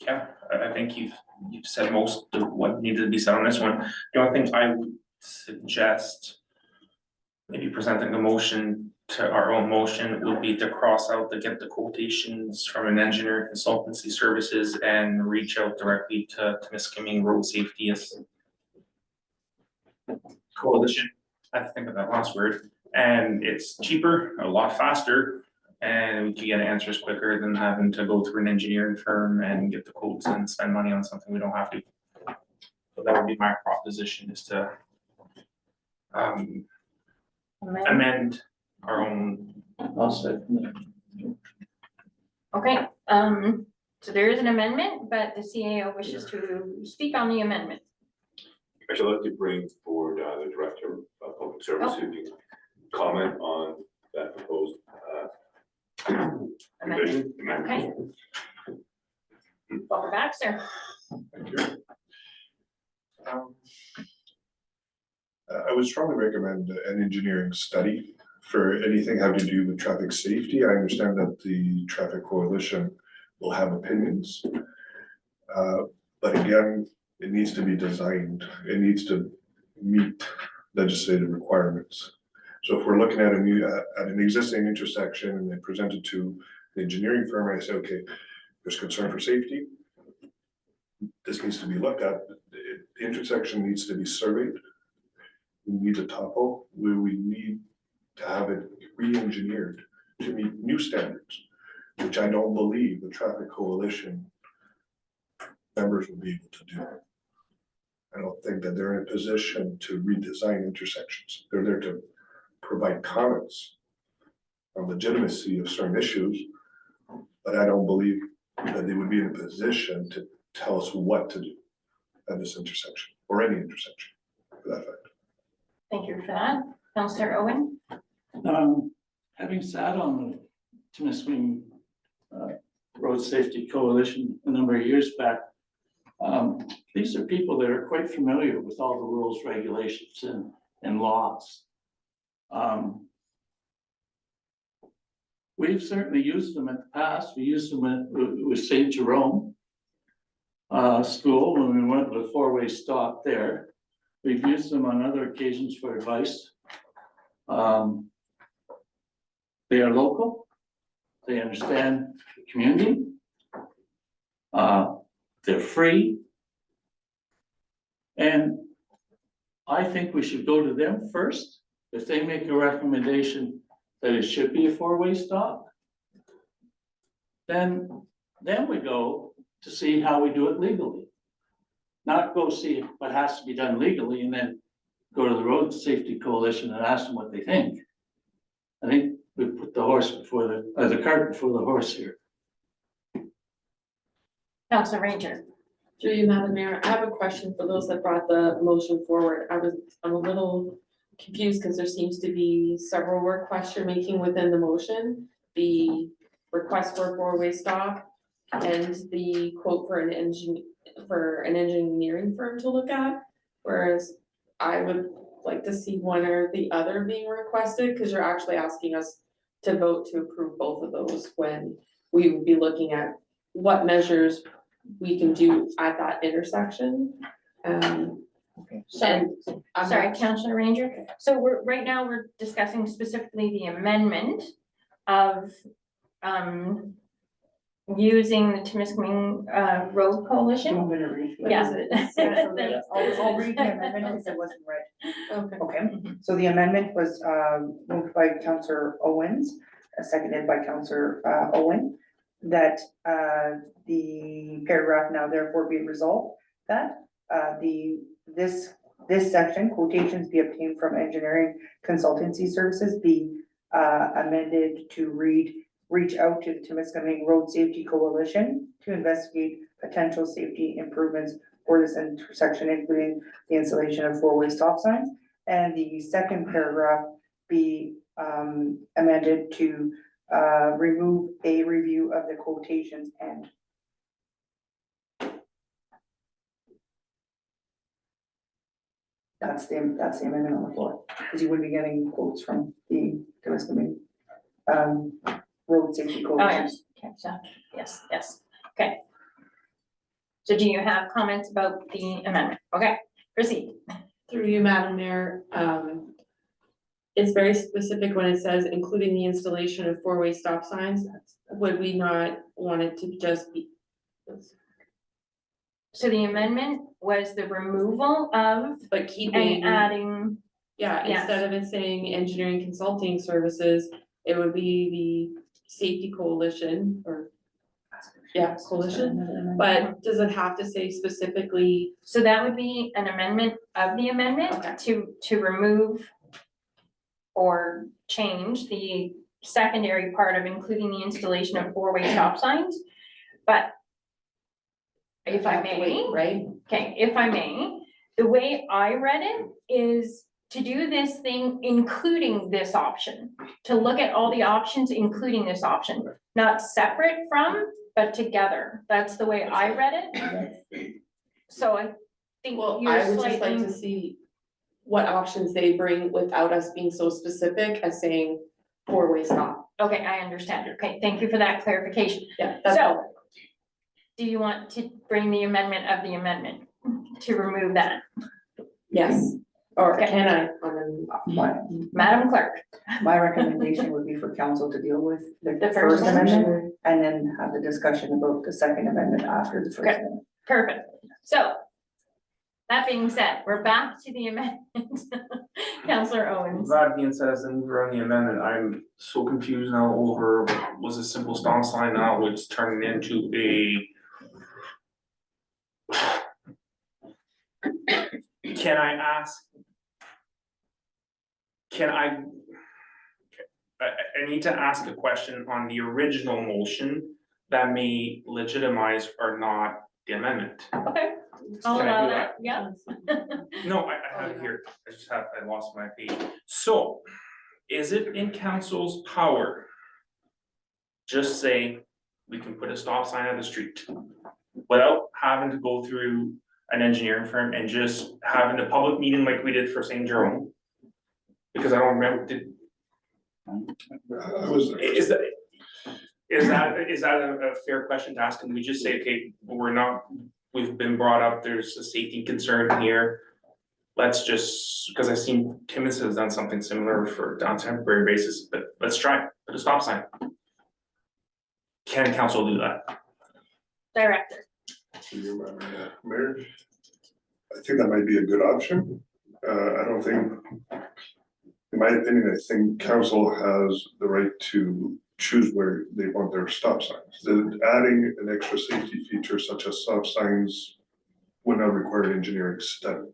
yeah, I think you've said most of what needed to be said on this one. The only thing I would suggest, maybe presenting the motion to our own motion, would be to cross out to get the quotations from an engineer consultancy services and reach out directly to Temiskaming Road Safety Coalition. I have to think of that last word. And it's cheaper, a lot faster, and we can get answers quicker than having to go through an engineering firm and get the quotes and spend money on something we don't have to. So that would be my proposition, is to amend our own. I'll second that. Okay, so there is an amendment, but the CAO wishes to speak on the amendment. I'd like to bring forward the Director of Public Service who can comment on that proposed Amendment. amendment. Okay. Welcome back, sir. Thank you. I would strongly recommend an engineering study for anything having to do with traffic safety. I understand that the Traffic Coalition will have opinions. But again, it needs to be designed. It needs to meet legislative requirements. So if we're looking at an existing intersection and they present it to the engineering firm, I say, okay, there's concern for safety. This needs to be looked at. The intersection needs to be surveyed. We need a topo where we need to have it re-engineered to meet new standards, which I don't believe the Traffic Coalition members will be able to do. I don't think that they're in a position to redesign intersections. They're there to provide comments on legitimacy of certain issues, but I don't believe that they would be in a position to tell us what to do at this intersection or any intersection for that fact. Thank you for that. Councillor Owen? Having sat on the Temiskaming Road Safety Coalition a number of years back, these are people that are quite familiar with all the rules, regulations, and laws. We've certainly used them in the past. We used them with St. Jerome School when we went with a four-way stop there. We've used them on other occasions for advice. They are local. They understand the community. They're free. And I think we should go to them first if they make a recommendation that it should be a four-way stop, then we go to see how we do it legally. Not go see what has to be done legally and then go to the Road Safety Coalition and ask them what they think. I think we put the horse before the cart before the horse here. Council Ranger. Through you, Madam Mayor, I have a question for those that brought the motion forward. I'm a little confused because there seems to be several requests you're making within the motion. The request for a four-way stop and the quote for an engineering firm to look at. Whereas I would like to see one or the other being requested, because you're actually asking us to vote to approve both of those when we would be looking at what measures we can do at that intersection. Sorry, and I'm sorry, not- Councilor Ranger. So right now, we're discussing specifically the amendment of, using the Timiskaming, Road Do you Coalition. want me to read? Yes. I'll read the amendment because it wasn't read. Okay. Okay, so the amendment was moved by Councillor Owens, seconded by Councillor Owen, that the paragraph now therefore be resolved, that this section, quotations be obtained from engineering consultancy services, be amended to read, reach out to the Timiskaming Road Safety Coalition to investigate potential safety improvements for this intersection, including the installation of four-way stop signs. And the second paragraph be amended to remove a review of the quotations and. That's the amendment on the floor, because you would be getting quotes from the Timiskaming Road Safety Oh, Coalition. yes, okay, so, yes, okay. So do you have comments about the amendment? Okay, proceed. Through you, Madam Mayor, it's very specific when it says including the installation of four-way stop signs. Would we not want it to just be? So the amendment was the removal of But and keeping, adding, yeah, yes. instead of it saying engineering consulting services, it would be the safety coalition or, yeah, coalition. But does it have to say specifically? so that would be an amendment of the amendment Okay. to remove or change the secondary part of including the installation of four-way stop signs. But if I may, Right? okay, if I may, the way I read it is to do this thing, including this option, to look at all the options, including this option, not separate from, but together. That's the way I read it. So I think Well, you're I would just like slightly, to see what options they bring without us being so specific as saying four-way stop. okay, I understand. Okay, thank you for that clarification. Yeah, that's So- all. Do you want to bring the amendment of the amendment to remove that? Yes, or Okay. can I, Madam Clerk, My recommendation would be for council to deal with the The first first one? amendment and then have the discussion about the second amendment after the first Okay. amendment. perfect. So that being said, we're back to the amendment. Counselor Owens. That being said, as I move around the amendment, I'm so confused now over what was a simple stop sign, now it's turning into a. Can I ask? Can I? I need to ask a question on the original motion that may legitimize or not the amendment. Okay, I'll Can I allow do that, yeah. No, I have it here, I lost my page. So, is it in council's power? Just say, we can put a stop sign on the street, without having to go through an engineering firm and just having a public meeting like we did for St. Jerome? Because I don't remember, is that a fair question to ask? Can we just say, okay, we're not, we've been brought up, there's a safety concern here. Let's just, because I've seen Timmins has done something similar for on a temporary basis, but let's try it, put a stop sign. Can council do that? Director, Mayor, I think that might be a good option. I don't think In my opinion, I think council has the right to choose where they want their stop signs. Adding an extra safety feature such as stop signs would not require an engineering study.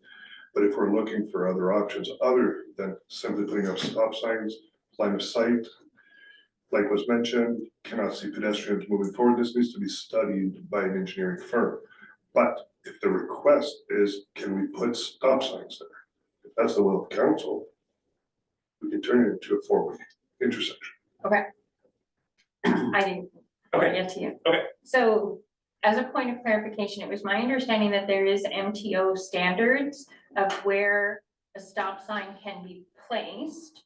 But if we're looking for other options other than simply putting up stop signs, line of sight, like was mentioned, cannot see pedestrians moving forward, this needs to be studied by an engineering firm. But if the request is, can we put stop signs there? If that's the will of council, we can turn it into a four-way intersection. I didn't get to you. Okay. So as a point of clarification, it was my understanding that there is MTO standards of where a stop sign can be placed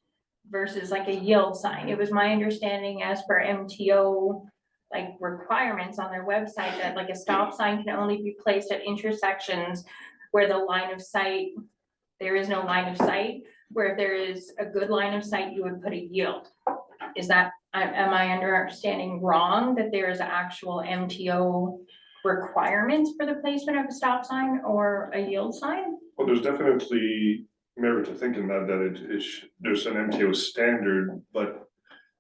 versus like a yield sign. It was my understanding as per MTO like requirements on their website that like a stop sign can only be placed at intersections where the line of sight, there is no line of sight, where if there is a good line of sight, you would put a yield. Is that, am I understanding wrong that there is actual MTO requirements for the placement of a stop sign or a yield sign? Well, there's definitely merit to thinking that there's an MTO standard, but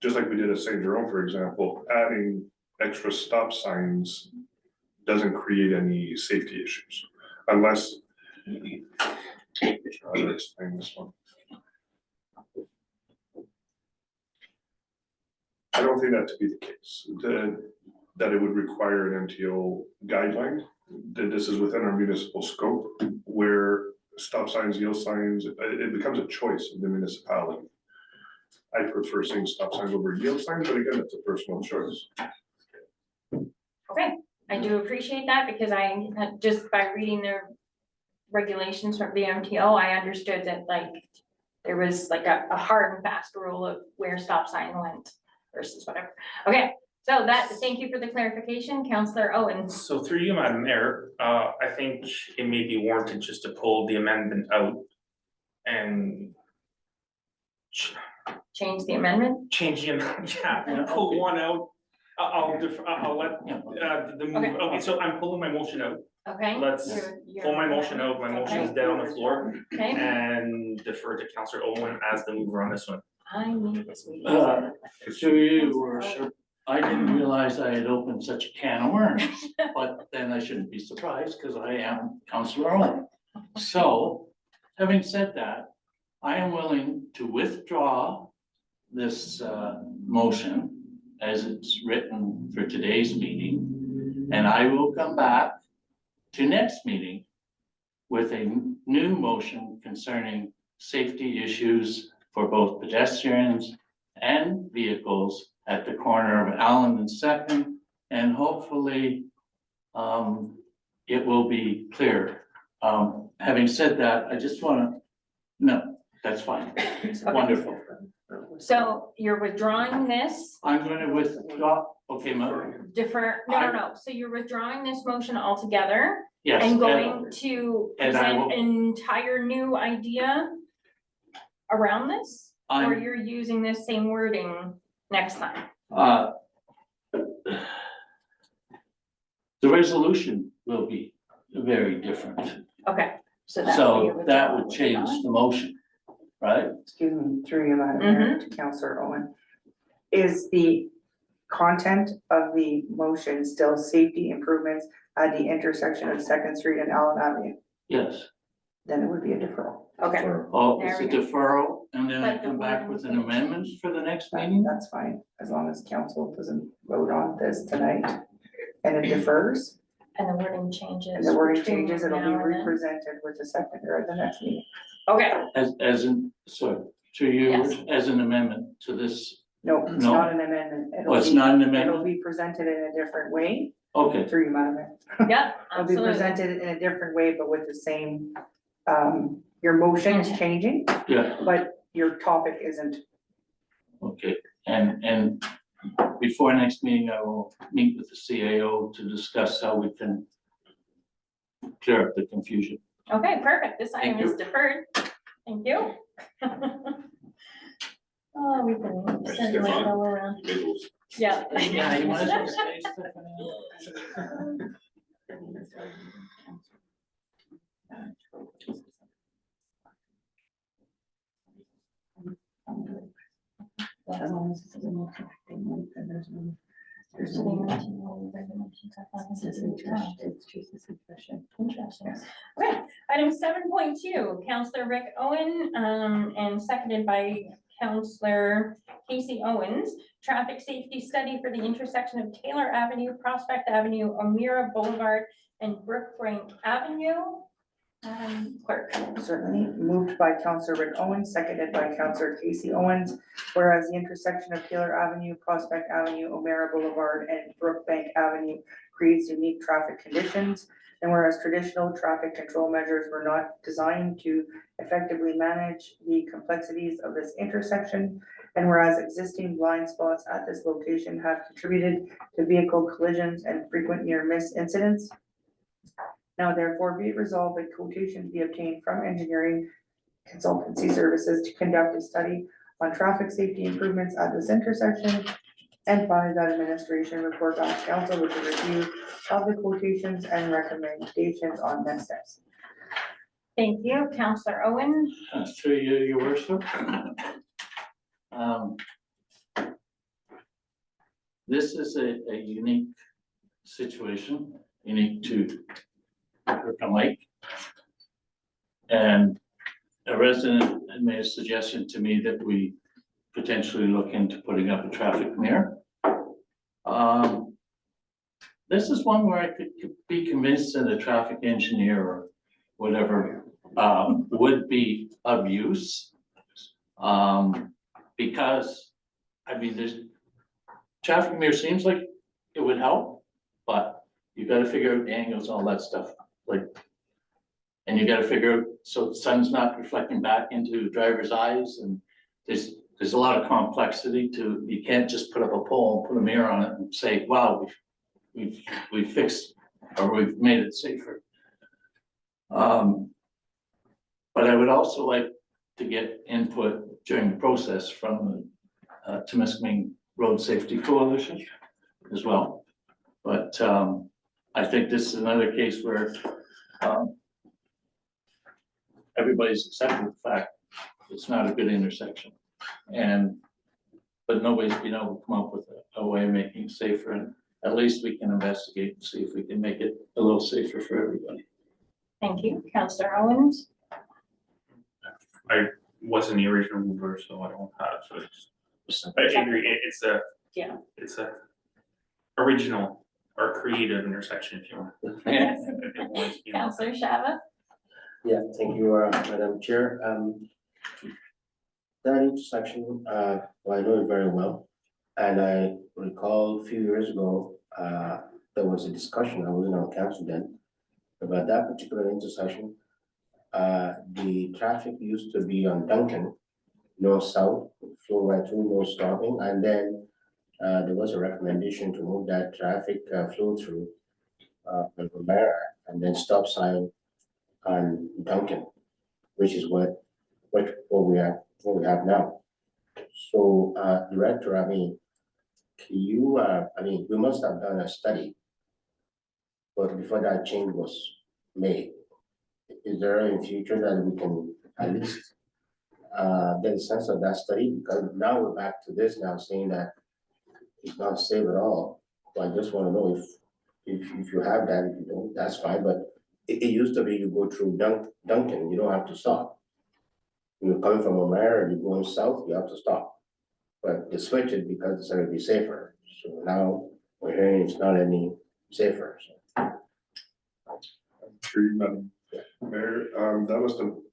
just like we did at St. Jerome, for example, adding extra stop signs doesn't create any safety issues unless. How do I explain this one? I don't think that to be the case, that it would require an MTO guideline, that this is within our municipal scope, where stop signs, yield signs, it becomes a choice of the municipality. I prefer seeing stop signs over yield signs, but again, it's a personal choice. Okay, I do appreciate that because I, just by reading their regulations from the MTO, I understood that like there was like a hard and fast rule of where stop sign went versus whatever. Okay, so thank you for the clarification, Councillor Owens. So through you, Madam Mayor, I think it may be warranted just to pull the amendment out and Change the amendment? change the amendment, yeah, pull one out. I'll defer, I'll let, the move, Okay. okay, so I'm pulling my motion out. Okay. Let's You're- pull my motion out, my motion is dead on the floor, Okay, and defer to Councillor Owen as the mover on this one. I need this meeting. To you, Your Worship, I didn't realize I had opened such a can of worms, but then I shouldn't be surprised because I am Councillor Owen. So, having said that, I am willing to withdraw this motion as it's written for today's meeting, and I will come back to next meeting with a new motion concerning safety issues for both pedestrians and vehicles at the corner of Allen and Second, and hopefully it will be clear. Having said that, I just wanna, no, that's fine, wonderful. So you're withdrawing this, I'm gonna withdraw, okay, defer, no, so you're withdrawing this motion altogether yes. and going to and I present will- an entire new idea around this? Or I'm, you're using this same wording next time? the resolution will be very different, Okay, so that would be a so that withdrawal, would change not? the motion, right? Excuse me, through you, Madam Mayor, to Councillor Owen. Is the content of the motion still safety improvements at the intersection of Second Street and Allen Avenue? Yes. Then it would be a deferral. Okay, Oh, There it's a we go. deferral, and then I But the come back wording with is an gonna amendment change. for the next meeting? That's fine, as long as council doesn't vote on this tonight. And it defers, and the wording changes. and the wording between changes, it'll be now and then. represented with the second or the next meeting. Okay, As in, sorry, to you, Yes. as an amendment to this, No, it's No. not an amendment. oh, it's not an It'll amendment? be presented in a different way, Okay, through you, Madam Mayor. yeah, It'll be absolutely. presented in a different way, but with the same, your motion is changing, yeah, but your topic isn't. okay, and before next meeting, I will meet with the CAO to discuss how we can clear up the confusion. Okay, perfect. This item Thank is you. deferred. Thank you. Oh, we can send it Stefan. all around. Middles. Yeah. Yeah, you might as well stay, Stephanie. As long as it's a multi-thing, like, then there's no. There's So they no. mentioned all the regulations, I thought this is interesting. It's just a suggestion. Interesting. Okay, item 7.2, Counselor Rick Owen, and seconded by Counselor Casey Owens. Traffic safety study for the intersection of Taylor Avenue, Prospect Avenue, O'Meara Boulevard, and Brookbank Avenue. Clerk. Certainly, moved by Counselor Rick Owens, seconded by Counselor Casey Owens. Whereas the intersection of Taylor Avenue, Prospect Avenue, O'Meara Boulevard, and Brookbank Avenue creates unique traffic conditions. And whereas traditional traffic control measures were not designed to effectively manage the complexities of this intersection. And whereas existing blind spots at this location have contributed to vehicle collisions and frequent near miss incidents. Now therefore be it resolved that quotations be obtained from engineering consultancy services to conduct a study on traffic safety improvements at this intersection. And finally, that administration report back to council with a review of the quotations and recommendations on next steps. Thank you, Counselor Owen. Through you, your worship. This is a unique situation, unique to Kirkland Lake. And a resident had made a suggestion to me that we potentially look into putting up a traffic mirror. This is one where I could be convinced that a traffic engineer or whatever would be of use. Because, I mean, there's traffic mirror seems like it would help, but you gotta figure out the angles, all that stuff, like. And you gotta figure out, so the sun's not reflecting back into the driver's eyes, and there's a lot of complexity to, you can't just put up a pole, put a mirror on it and say, wow, we've fixed, or we've made it safer. But I would also like to get input during the process from the Temiskaming Road Safety Coalition as well. But I think this is another case where everybody's accepting the fact it's not a good intersection. But nobody's been able to come up with a way of making it safer, and at least we can investigate and see if we can make it a little safer for everybody. Thank you, Counselor Owens. I wasn't the original mover, so I don't have, so I agree, it's a. Yeah. It's a original or creative intersection, if you want. Yes. If it was, you know. Counselor Shava. Yeah, thank you, Madam Chair. That intersection, well, I know it very well. And I recall a few years ago, there was a discussion, I wasn't on council then, about that particular intersection. The traffic used to be on Duncan, north south, flow right through, no stopping, and then there was a recommendation to move that traffic flow through on O'Meara, and then stop sign on Duncan, which is what we have now. So, Director, I mean, can you, I mean, we must have done a study, but before that change was made, is there in future that we can at least get a sense of that study? Because now we're back to this now, saying that it's not safe at all. So I just want to know if you have that. If you don't, that's fine. But it used to be you go through Duncan, you don't have to stop. You're coming from O'Meara, you're going south, you have to stop. But they switch it because it's going to be safer. So now we're hearing it's not any safer. So. Through you, Madam Mayor,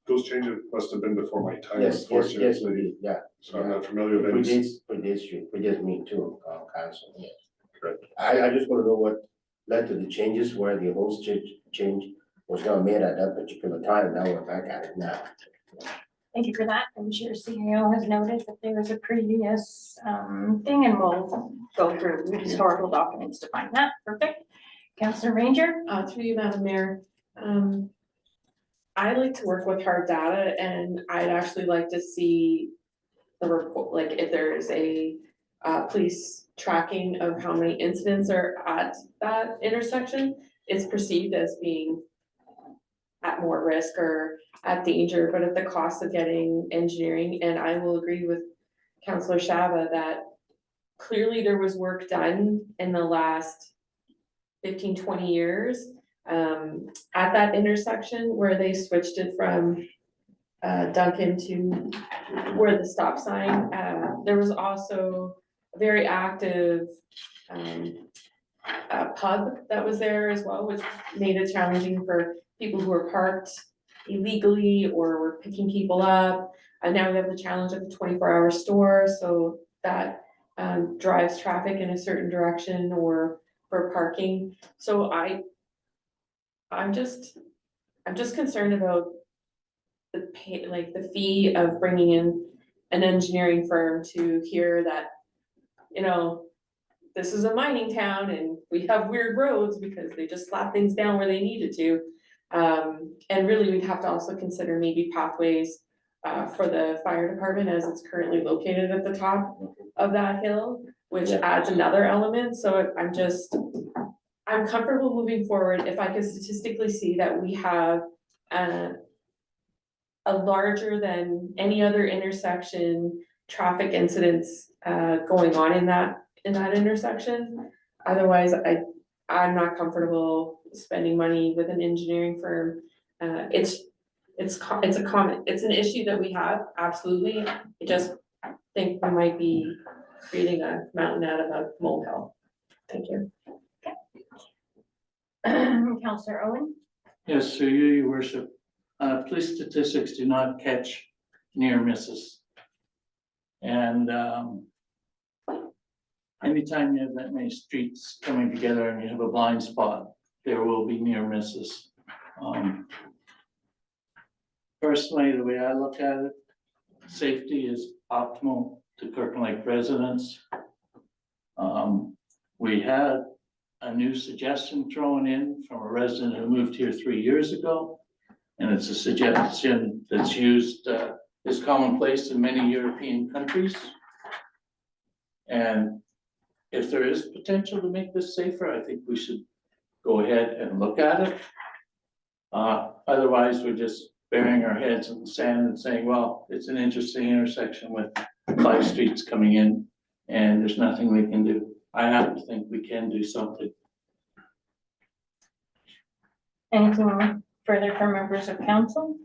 those changes must have been before my time, Yes, unfortunately. indeed, yeah. So I'm not familiar with We any. did me too, council, yes. Correct. I just want to know what led to the changes where the host change was not made at that particular time. Now we're back at it now. Thank you for that. I'm sure CEO has noted that there was a previous thing, and we'll go through historical documents to find that. Perfect. Counselor Ranger. Through you, Madam Mayor, I like to work with hard data, and I'd actually like to see the report, like if there's a police tracking of how many incidents are at that intersection. It's perceived as being at more risk or at danger, but at the cost of getting engineering, and I will agree with Counselor Shaba that clearly there was work done in the last 15-20 years at that intersection where they switched it from Duncan to where the stop sign. There was also a very active pub that was there as well, which made it challenging for people who were parked illegally or were picking people up. And now we have the challenge of the 24-hour store, so that drives traffic in a certain direction or for parking. So I'm just concerned about the pay, like the fee of bringing in an engineering firm to hear that, you know, this is a mining town and we have weird roads because they just slap things down where they needed to. And really, we'd have to also consider maybe pathways for the fire department as it's currently located at the top of that hill, which adds another element. So I'm comfortable moving forward if I could statistically see that we have a larger than any other intersection traffic incidents going on in that intersection. Otherwise, I'm not comfortable spending money with an engineering firm. It's an issue that we have, absolutely. I just think we might be creating a mountain out of a molehill. Thank you. Counselor Owen? Yes, through you, your worship. Police statistics do not catch near misses. And anytime you have that many streets coming together and you have a blind spot, there will be near misses. Personally, the way I look at it, safety is optimal to Kirkland Lake residents. We had a new suggestion thrown in from a resident who moved here 3 years ago. And it's a suggestion that's used, is commonplace in many European countries. And if there is potential to make this safer, I think we should go ahead and look at it. Otherwise, we're just burying our heads in the sand and saying, well, it's an interesting intersection with 5 streets coming in and there's nothing we can do. I happen to think we can do something. Anything further from members of council?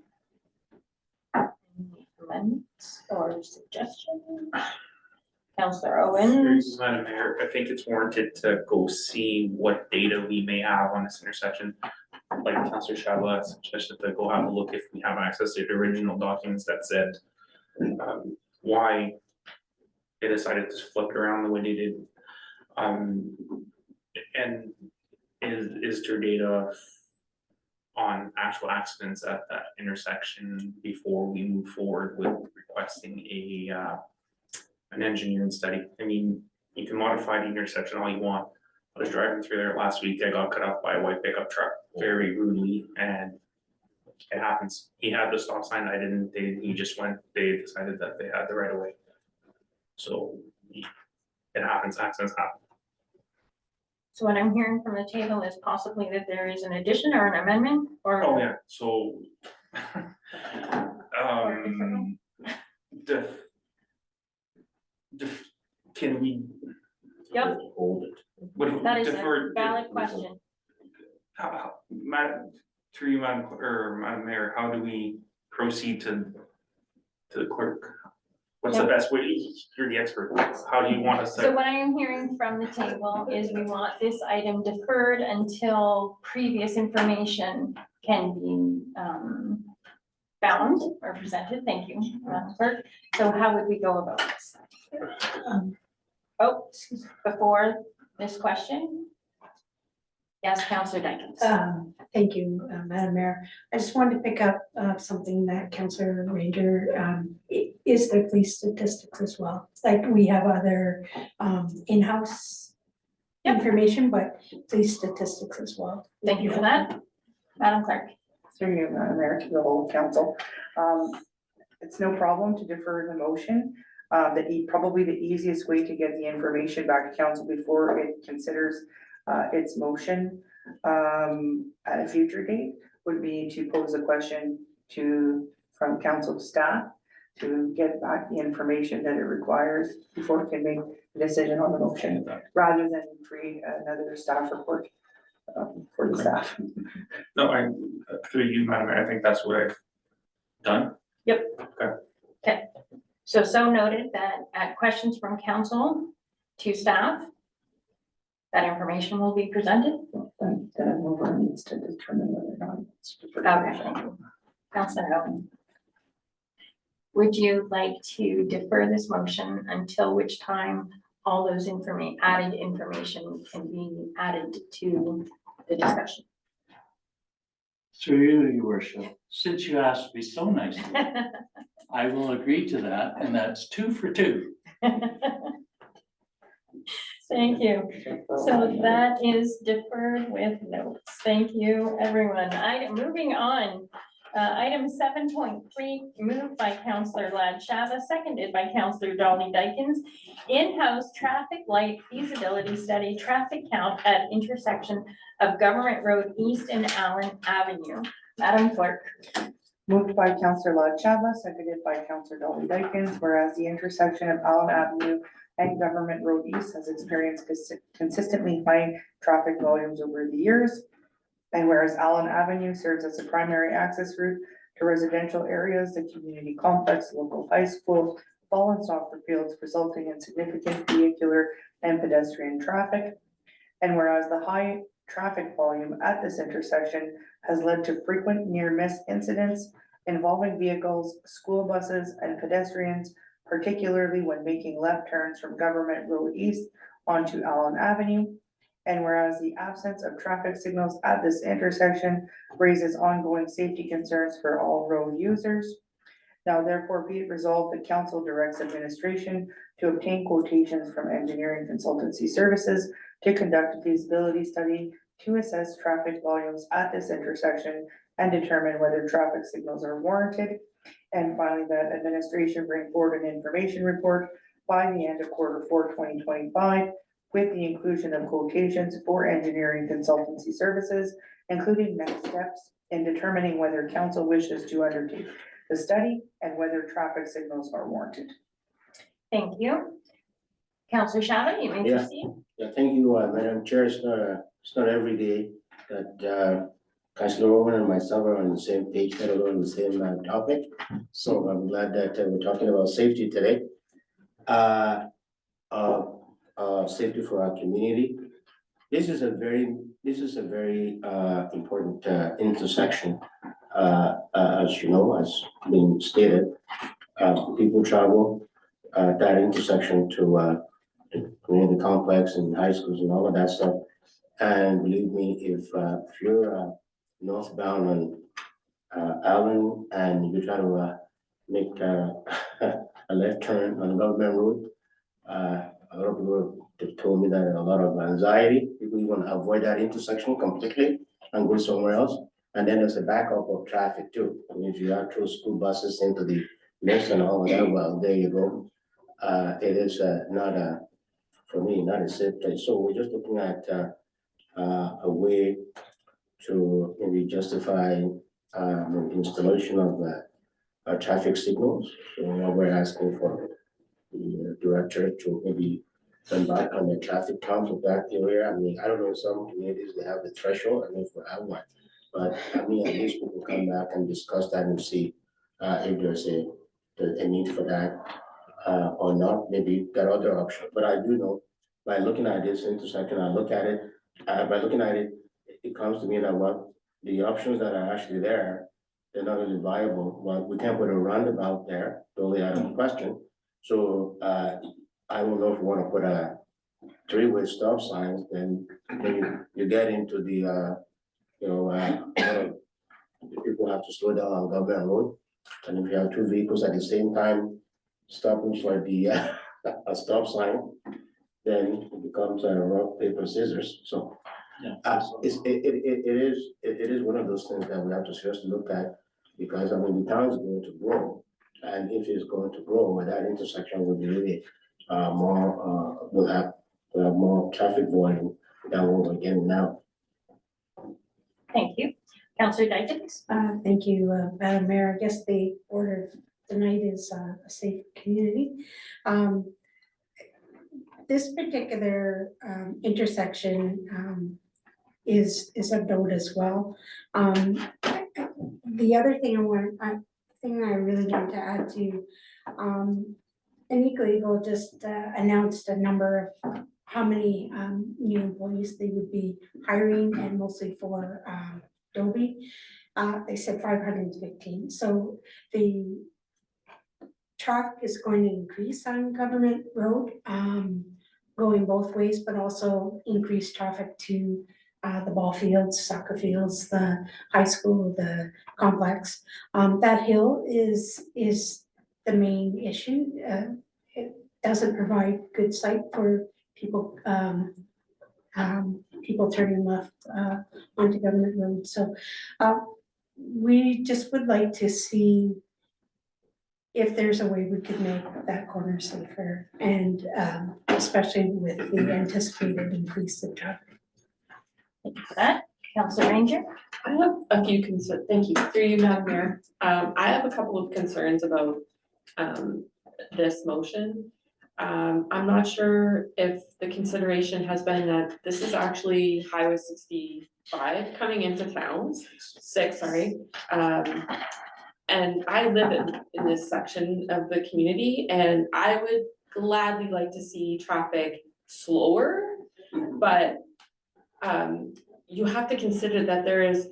Amendments or suggestions? Counselor Owens? Madam Mayor, I think it's warranted to go see what data we may have on this intersection. Like Counselor Shaba suggested to go have a look if we have access to the original documents that said why they decided to flip it around the way they did. And is there data on actual accidents at that intersection before we move forward with requesting an engineering study? I mean, you can modify the intersection all you want. I was driving through there last week, I got cut off by a white pickup truck very rudely, and it happens. He had the stop sign, I didn't, he just went, they decided that they had the right of way. So it happens, accidents happen. So what I'm hearing from the table is possibly that there is an addition or an amendment or. Oh, yeah, so. Can we? Yep, Hold it. What that is a defer? valid question. Madam, through you, Madam Mayor, how do we proceed to the clerk? What's the best way? You're the expert. How do you want us to? So what I am hearing from the table is we want this item deferred until previous information can be found or presented. Thank you, Madam Clerk. So how would we go about this? Oh, before this question? Yes, Councillor Dykens. Thank you, Madam Mayor. I just wanted to pick up something that Councillor Ranger, is there police statistics as well? Like we have other in-house Yep. information, but police statistics as well. Thank you for that. Madam Clerk. Through you, Madam Mayor, to the whole council. It's no problem to defer the motion. Probably the easiest way to get the information back to council before it considers its motion at a future date would be to pose a question from council to staff to get back the information that it requires before it can make a decision on the motion, rather than create another staff report for the staff. No, through you, Madam Mayor, I think that's what I've done. So noted that questions from council to staff, that information will be presented. Then the mover needs to determine whether or not it's. Okay. Councilor Owen. Would you like to defer this motion until which time all those added information can be added to the discussion? Through you, your worship, since you asked me so nicely, I will agree to that, and that's 2 for 2. Thank you. So that is deferred with notes. Thank you, everyone. Moving on. Item 7.3, moved by Councillor Lad Shava, seconded by Councillor Dolly Dykens. In-house traffic light feasibility study, traffic count at intersection of Government Road East and Allen Avenue. Madam Clerk. Moved by Councillor Lad Chava, seconded by Councillor Dolly Dykens, whereas the intersection of Allen Avenue and Government Road East has experienced consistently high traffic volumes over the years. And whereas Allen Avenue serves as a primary access route to residential areas, the community complex, local high school, ball and soccer fields, resulting in significant vehicular and pedestrian traffic. And whereas the high traffic volume at this intersection has led to frequent near-miss incidents involving vehicles, school buses, and pedestrians, particularly when making left turns from Government Road East onto Allen Avenue. And whereas the absence of traffic signals at this intersection raises ongoing safety concerns for all road users. Now therefore be it resolved, the council directs administration to obtain quotations from engineering consultancy services to conduct a feasibility study to assess traffic volumes at this intersection and determine whether traffic signals are warranted. And finally, that administration bring forward an information report by the end of Q4 2025 with the inclusion of quotations for engineering consultancy services, including next steps in determining whether council wishes to undertake the study and whether traffic signals are warranted. Thank you. Councillor Shava, you may Yeah. proceed. Yeah, thank you, Madam Chair. It's not every day that Councilor Owen and myself are on the same page, let alone the same topic. So I'm glad that we're talking about safety today. Safety for our community. This is a very important intersection. As you know, as been stated, people travel that intersection to community complex and high schools and all of that stuff. And believe me, if you're northbound on Allen and you try to make a left turn on Government Road, a lot of people have told me that a lot of anxiety, people want to avoid that intersection completely and go somewhere else. And then there's a backup of traffic too. I mean, if you have throw school buses into the mix and all of that, well, there you go. It is for me, not a safe place. So we're just looking at a way to maybe justify the installation of traffic signals. So we're asking for the director to maybe come back on the traffic count of that area. I mean, I don't know, some communities, they have the threshold, I mean, for I one. But I mean, at least we can come back and discuss that and see if there's a need for that or not, maybe that other option. But I do know, by looking at this intersection, I look at it, by looking at it, it comes to me that what the options that are actually there, they're not really viable. Well, we can't put a roundabout there, totally out of the question. So I don't know if we want to put a three-way stop signs, then you get into the people have to slow down on Government Road. And if you have two vehicles at the same time stopping for the a stop sign, then it becomes a rock, paper, scissors. So it is one of those things that we have to seriously look at, because I mean the town is going to grow, and if it's going to grow, that intersection will be really will have more traffic volume than what we're getting now. Thank you. Councillor Dykens. Thank you, Madam Mayor. I guess the order of the night is a safe community. This particular intersection is of note as well. The other thing I really want to add to, Anico Eagle just announced a number of how many new employees they would be hiring, and mostly for Adobe. They said 515, so the traffic is going to increase on Government Road, going both ways, but also increase traffic to the ball fields, soccer fields, the high school, the complex. That hill is the main issue. It doesn't provide good sight for people, people turning left onto Government Road. So we just would like to see if there's a way we could make that corner safer, and especially with the anticipated increase in traffic. Thank you for that. Council Ranger? I have a few concerns, thank you, through you, Madam Mayor. I have a couple of concerns about this motion. I'm not sure if the consideration has been that this is actually Highway 65 coming into town, 6, sorry. And I live in this section of the community, and I would gladly like to see traffic slower, but you have to consider that there is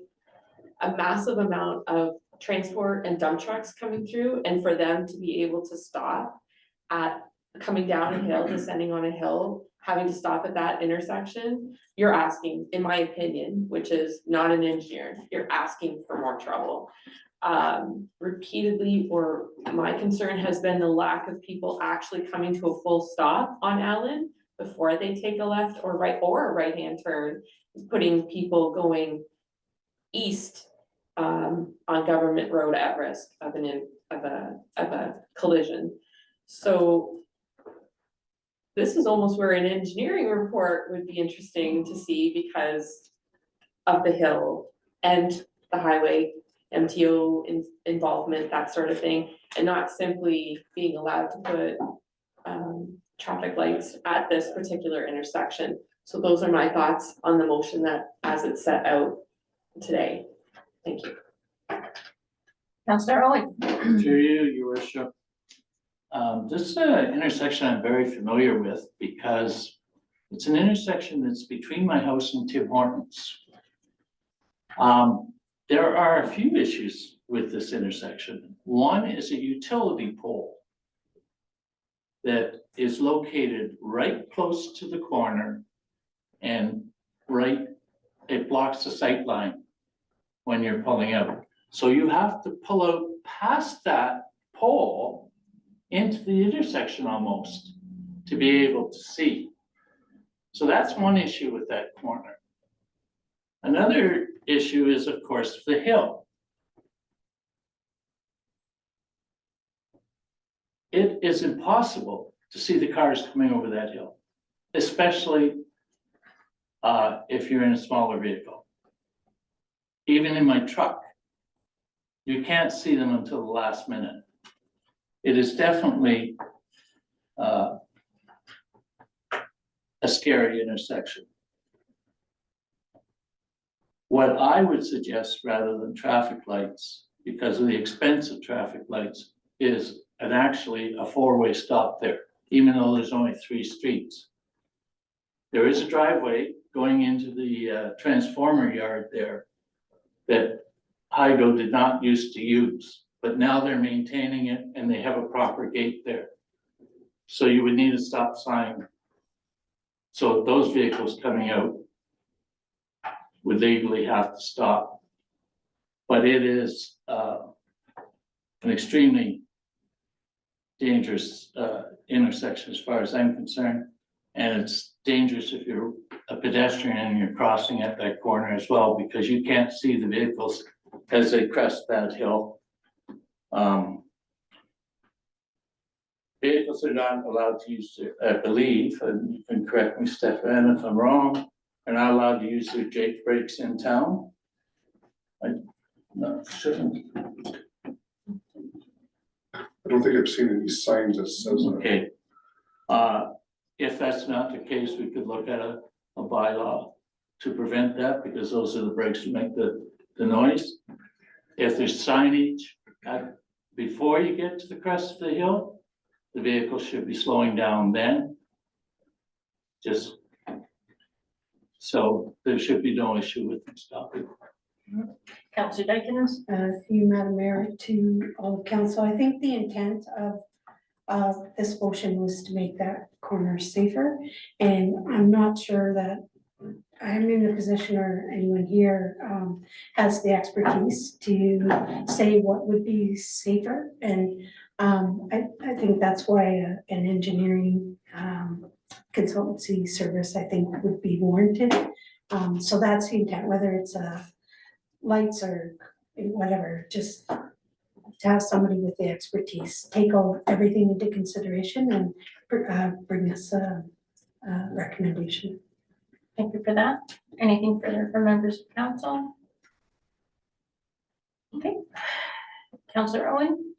a massive amount of transport and dump trucks coming through, and for them to be able to stop at coming down a hill, descending on a hill, having to stop at that intersection, you're asking, in my opinion, which is not an engineer, you're asking for more trouble. Repeatedly, or my concern has been the lack of people actually coming to a full stop on Allen before they take a left or a right-hand turn, putting people going east on Government Road at risk of a collision. So this is almost where an engineering report would be interesting to see because of the hill and the highway, MTO involvement, that sort of thing, and not simply being allowed to put traffic lights at this particular intersection. So those are my thoughts on the motion that as it's set out today. Thank you. Councillor Owen? Through you, your worship. This is an intersection I'm very familiar with because it's an intersection that's between my house and Tim Hortons. There are a few issues with this intersection. One is a utility pole that is located right close to the corner and it blocks the sight line when you're pulling out. So you have to pull out past that pole into the intersection almost to be able to see. So that's one issue with that corner. Another issue is, of course, the hill. It is impossible to see the cars coming over that hill, especially if you're in a smaller vehicle. Even in my truck, you can't see them until the last minute. It is definitely a scary intersection. What I would suggest, rather than traffic lights, because of the expense of traffic lights, is actually a four-way stop there, even though there's only 3 streets. There is a driveway going into the transformer yard there that Hydro did not used to use, but now they're maintaining it and they have a proper gate there. So you would need a stop sign. So those vehicles coming out would legally have to stop. But it is an extremely dangerous intersection as far as I'm concerned. And it's dangerous if you're a pedestrian and you're crossing at that corner as well, because you can't see the vehicles as they crest that hill. Vehicles are not allowed to use, I believe, and you can correct me, Stefan, if I'm wrong, are not allowed to use their Jake brakes in town. I no, shouldn't. don't think I've seen any signs that says that. Okay. If that's not the case, we could look at a bylaw to prevent that, because those are the brakes that make the noise. If there's signage before you get to the crest of the hill, the vehicle should be slowing down then. Just, so there should be no issue with stopping. Counselor Dykens? Through you, Madam Mayor, to all of council, I think the intent of this motion was to make that corner safer. And I'm not sure that I'm in the position or anyone here has the expertise to say what would be safer. And I think that's why an engineering consultancy service, I think, would be warranted. So that's the intent, whether it's lights or whatever, just to have somebody with the expertise, take everything into consideration and bring us a recommendation. Thank you for that. Anything further from members of council? Okay. Counselor Owen?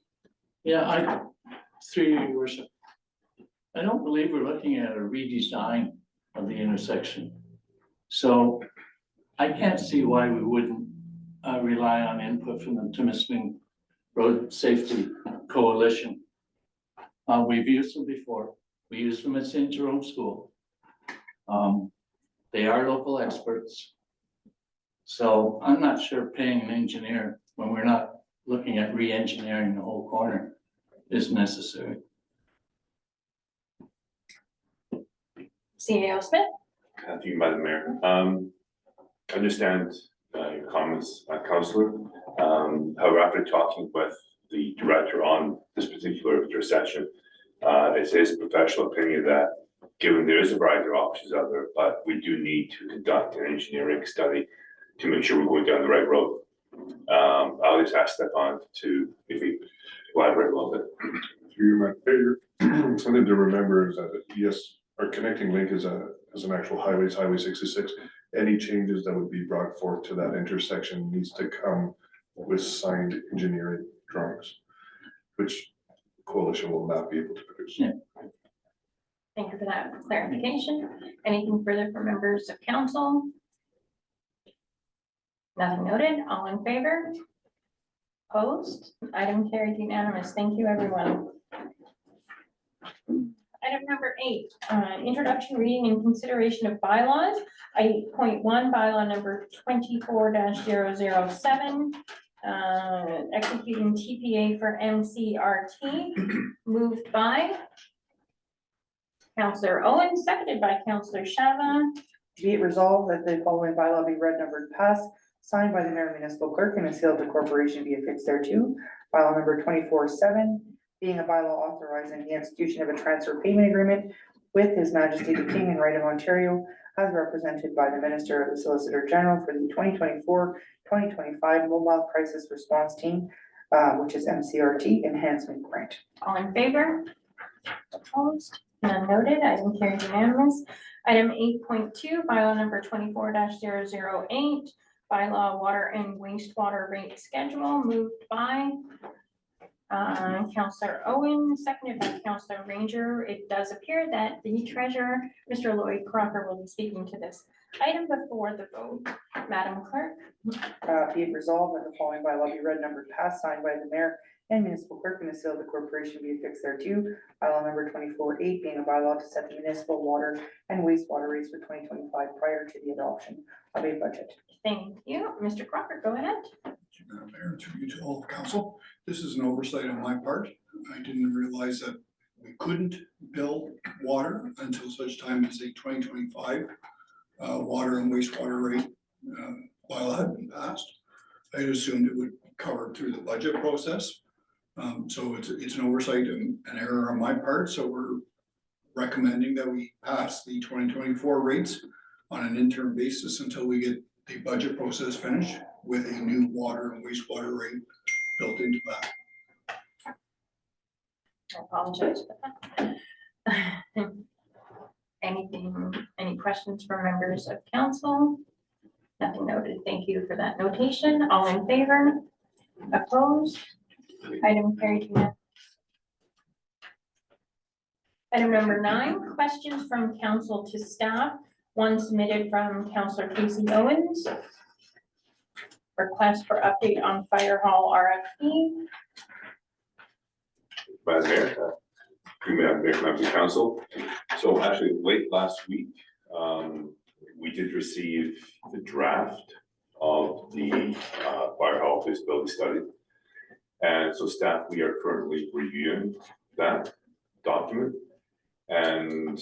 Yeah, through you, Your Worship. I don't believe we're looking at a redesign of the intersection. So I can't see why we wouldn't rely on input from the Timiskaming Road Safety Coalition. We've used them before. We used them at St. Jerome School. They are local experts. So I'm not sure paying an engineer when we're not looking at re-engineering the whole corner is necessary. CAO Smith? Thank you, Madam Mayor. I understand your comments, Councillor. However, after talking with the director on this particular intersection, it's his professional opinion that given there is a variety of options out there, but we do need to conduct an engineering study to make sure we're going down the right road. I'll just ask Stefan to maybe elaborate a little bit. Through you, something to remember is that, yes, our connecting link is an actual highway, it's Highway 66. Any changes that would be brought forth to that intersection needs to come with signed engineering drawings, which coalition will not be able to produce. Yeah. Thank you for that clarification. Anything further from members of council? Nothing noted. All in favor? Opposed? Item carried unanimous. Thank you, everyone. Item number 8, introduction, reading, and consideration of bylaws. 8.1, bylaw number 24-007, executing TPA for MCRT, moved by Councillor Owen, seconded by Councillor Shava. Be it resolved that the following bylaw be read, numbered, passed, signed by the mayor and municipal clerk, and sealed to corporation be affixed thereto. Bylaw number 24-7, being a bylaw authorizing the execution of a transfer payment agreement with His Majesty the King and Right of Ontario, as represented by the Minister of the Solicitor General for the 2024-2025 Mobile Crisis Response Team, which is MCRT Enhancement Grant. All in favor? Opposed? None noted. Item carried unanimous. Item 8.2, bylaw number 24-008, bylaw water and wastewater rate schedule, moved by Councillor Owen, seconded by Councillor Ranger. It does appear that the treasurer, Mr. Lloyd Crocker, will be speaking to this item before the vote. Madam Clerk? Be it resolved that the following bylaw be read, numbered, passed, signed by the mayor and municipal clerk, and sealed the corporation be affixed thereto. Bylaw number 24-8, being a bylaw to set the municipal water and wastewater rates for 2025 prior to the adoption of a budget. Thank you. Mr. Crocker, go ahead. Madam Mayor, through you to all of council. This is an oversight on my part. I didn't realize that we couldn't bill water until such time as the 2025 water and wastewater rate bylaw had been passed. I had assumed it would be covered through the budget process. So it's an oversight and an error on my part. So we're recommending that we pass the 2024 rates on an interim basis until we get the budget process finished with a new water and wastewater rate built into that. I apologize for that. Any questions from members of council? Nothing noted. Thank you for that notation. All in favor? Opposed? Item carried unanimously. Item number 9, questions from council to staff. One submitted from Councillor Casey Owens. Request for update on fire hall RFP. Madam Mayor, members of council. So actually, late last week, we did receive the draft of the fire hall feasibility study. And so staff, we are currently reviewing that document. And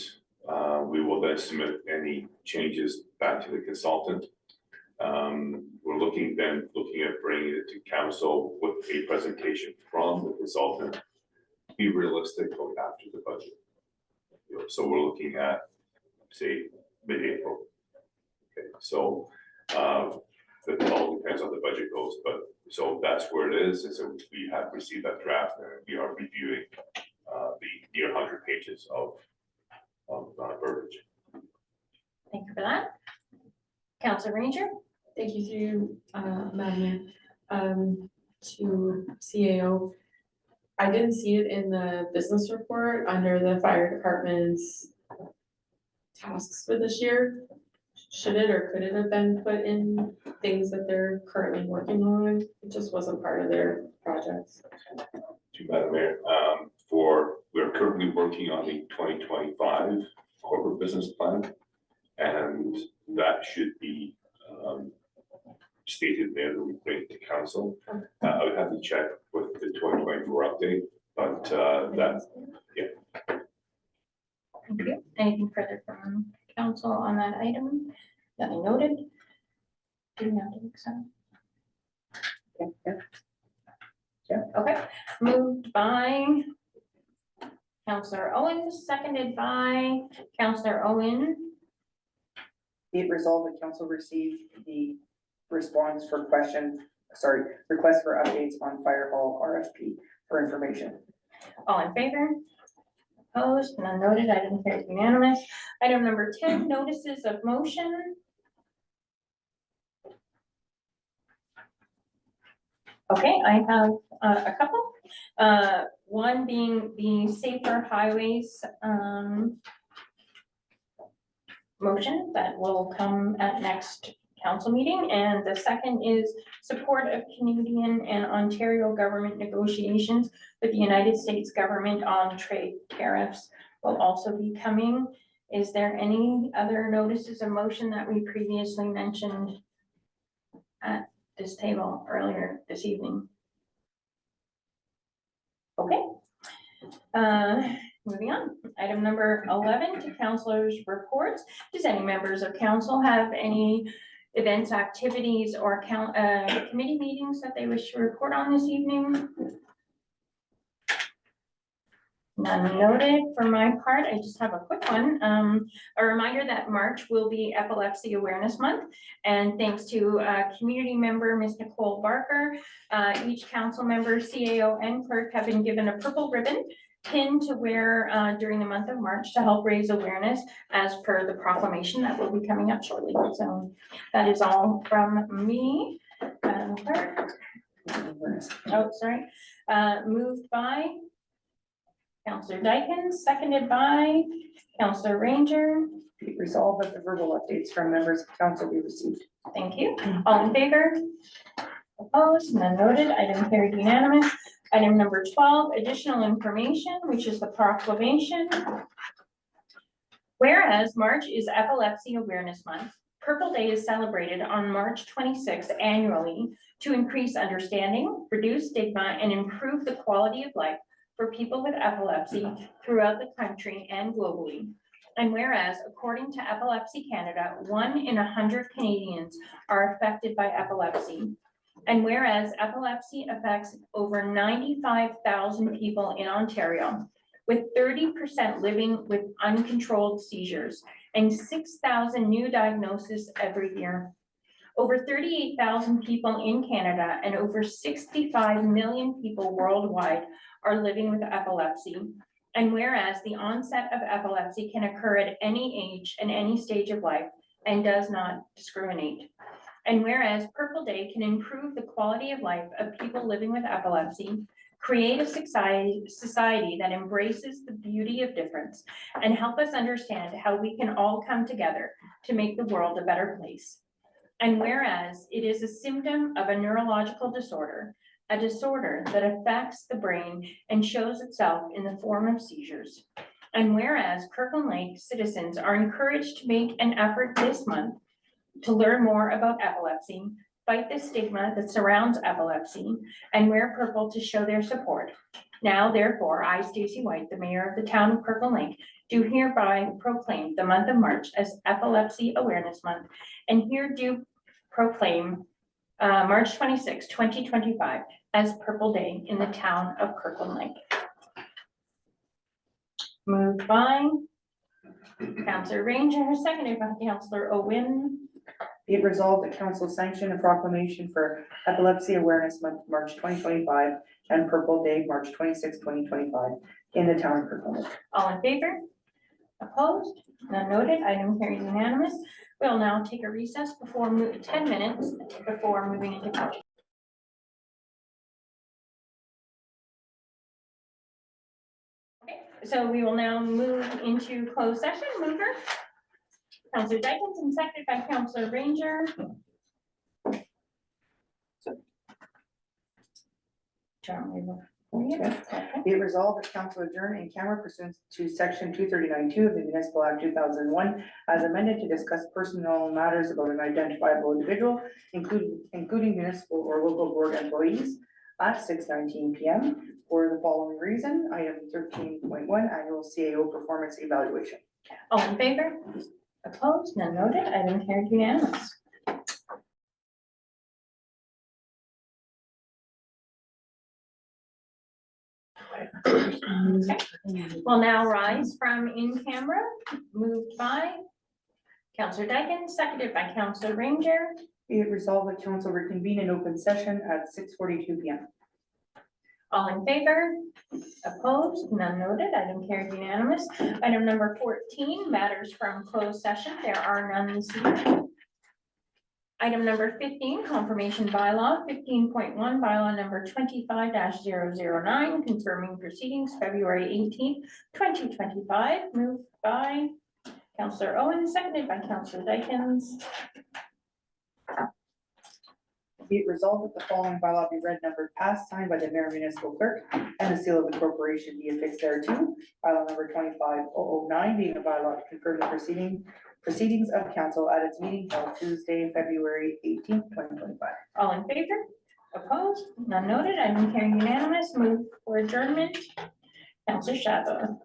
we will then submit any changes back to the consultant. We're looking at bringing it to council with a presentation from the consultant. Be realistic after the budget. So we're looking at, say, mid-April. Okay, so it all depends on the budget goes, but so that's where it is. And so we have received that draft and we are reviewing the near 100 pages of verbiage. Thank you for that. Councillor Ranger. Thank you through, Madam Mayor, to CAO. I didn't see it in the business report under the fire department's tasks for this year. Should it or could it have been put in things that they're currently working on? It just wasn't part of their projects. To Madam Mayor, we're currently working on the 2025 corporate business plan, and that should be stated there that we bring it to council. I would have to check with the 2024 update, but Thank you. Anything further from council on that item? Nothing noted. Do not accept. Okay, moved by Councillor Owen, seconded by Councillor Owen. Be it resolved that council received the response for request for updates on fire hall RFP for information. All in favor? Opposed? None noted. Item carries unanimous. Item number 10, notices of motion. Okay, I have a couple. One being the Safer Highways motion that will come at next council meeting. And the second is support of Canadian and Ontario government negotiations with the United States government on trade tariffs will also be coming. Is there any other notices of motion that we previously mentioned at this table earlier this evening? Okay. Moving on, item number 11 to councilors' reports. Does any members of council have any events, activities, or committee meetings that they wish to report on this evening? None noted. For my part, I just have a quick one. A reminder that March will be Epilepsy Awareness Month. And thanks to community member, Ms. Nicole Barker, each council member, CAO, and clerk have been given a purple ribbon pin to wear during the month of March to help raise awareness as per the proclamation that will be coming up shortly. So that is all from me. Madam Clerk. Oh, sorry. Moved by Councillor Dykens, seconded by Councillor Ranger. Be it resolved that the verbal updates from members of council be received. Thank you. All in favor? Opposed? None noted. Item carried unanimous. Item number 12, additional information, which is the proclamation. Whereas March is Epilepsy Awareness Month, Purple Day is celebrated on March 26th annually to increase understanding, reduce stigma, and improve the quality of life for people with epilepsy throughout the country and globally. And whereas, according to Epilepsy Canada, 1 in 100 Canadians are affected by epilepsy. And whereas epilepsy affects over 95,000 people in Ontario, with 30% living with uncontrolled seizures and 6,000 new diagnoses every year. Over 38,000 people in Canada and over 65 million people worldwide are living with epilepsy. And whereas the onset of epilepsy can occur at any age and any stage of life and does not discriminate. And whereas Purple Day can improve the quality of life of people living with epilepsy, create a society that embraces the beauty of difference, and help us understand how we can all come together to make the world a better place. And whereas it is a symptom of a neurological disorder, a disorder that affects the brain and shows itself in the form of seizures. And whereas Kirkland Lake citizens are encouraged to make an effort this month to learn more about epilepsy, fight the stigma that surrounds epilepsy, and wear purple to show their support. Now, therefore, I, Stacy White, the mayor of the town of Kirkland Lake, do hereby proclaim the month of March as Epilepsy Awareness Month, and here do proclaim March 26, 2025 as Purple Day in the town of Kirkland Lake. Moved by Councillor Ranger, seconded by Councillor Owen. Be it resolved that council sanction a proclamation for Epilepsy Awareness Month, March 2025, and Purple Day, March 26, 2025, in the town of Kirkland Lake. All in favor? Opposed? None noted. Item carries unanimous. We'll now take a recess before 10 minutes before moving into council. Okay, so we will now move into closed session. Mover, Councillor Dykens, and seconded by Councillor Ranger. Be it resolved that council adjourn in camera pursuant to section 239(2) of the Municipal Act 2001 as amended to discuss personal matters about an identifiable individual, including municipal or local board employees at 6:19 PM for the following reason. Item 13.1, annual CAO performance evaluation. All in favor? Opposed? None noted. Item carried unanimous. Will now rise from in camera, moved by Councillor Dykens, seconded by Councillor Ranger. Be it resolved that council reconvene in open session at 6:42 PM. All in favor? Opposed? None noted. Item carried unanimous. Item number 14, matters from closed session. There are none this evening. Item number 15, confirmation bylaw, 15.1, bylaw number 25-009, confirming proceedings February 18th, 2025, moved by Councillor Owen, seconded by Councillor Dykens. Be it resolved that the following bylaw be read, numbered, passed, signed by the mayor, municipal clerk, and the seal of the corporation be affixed thereto. Bylaw number 25-009 being a bylaw to confirm the proceedings of council at its meeting held Tuesday, February 18th, 2025. All in favor? Opposed? None noted. Item carried unanimous. Move for adjournment. Councillor Shabba.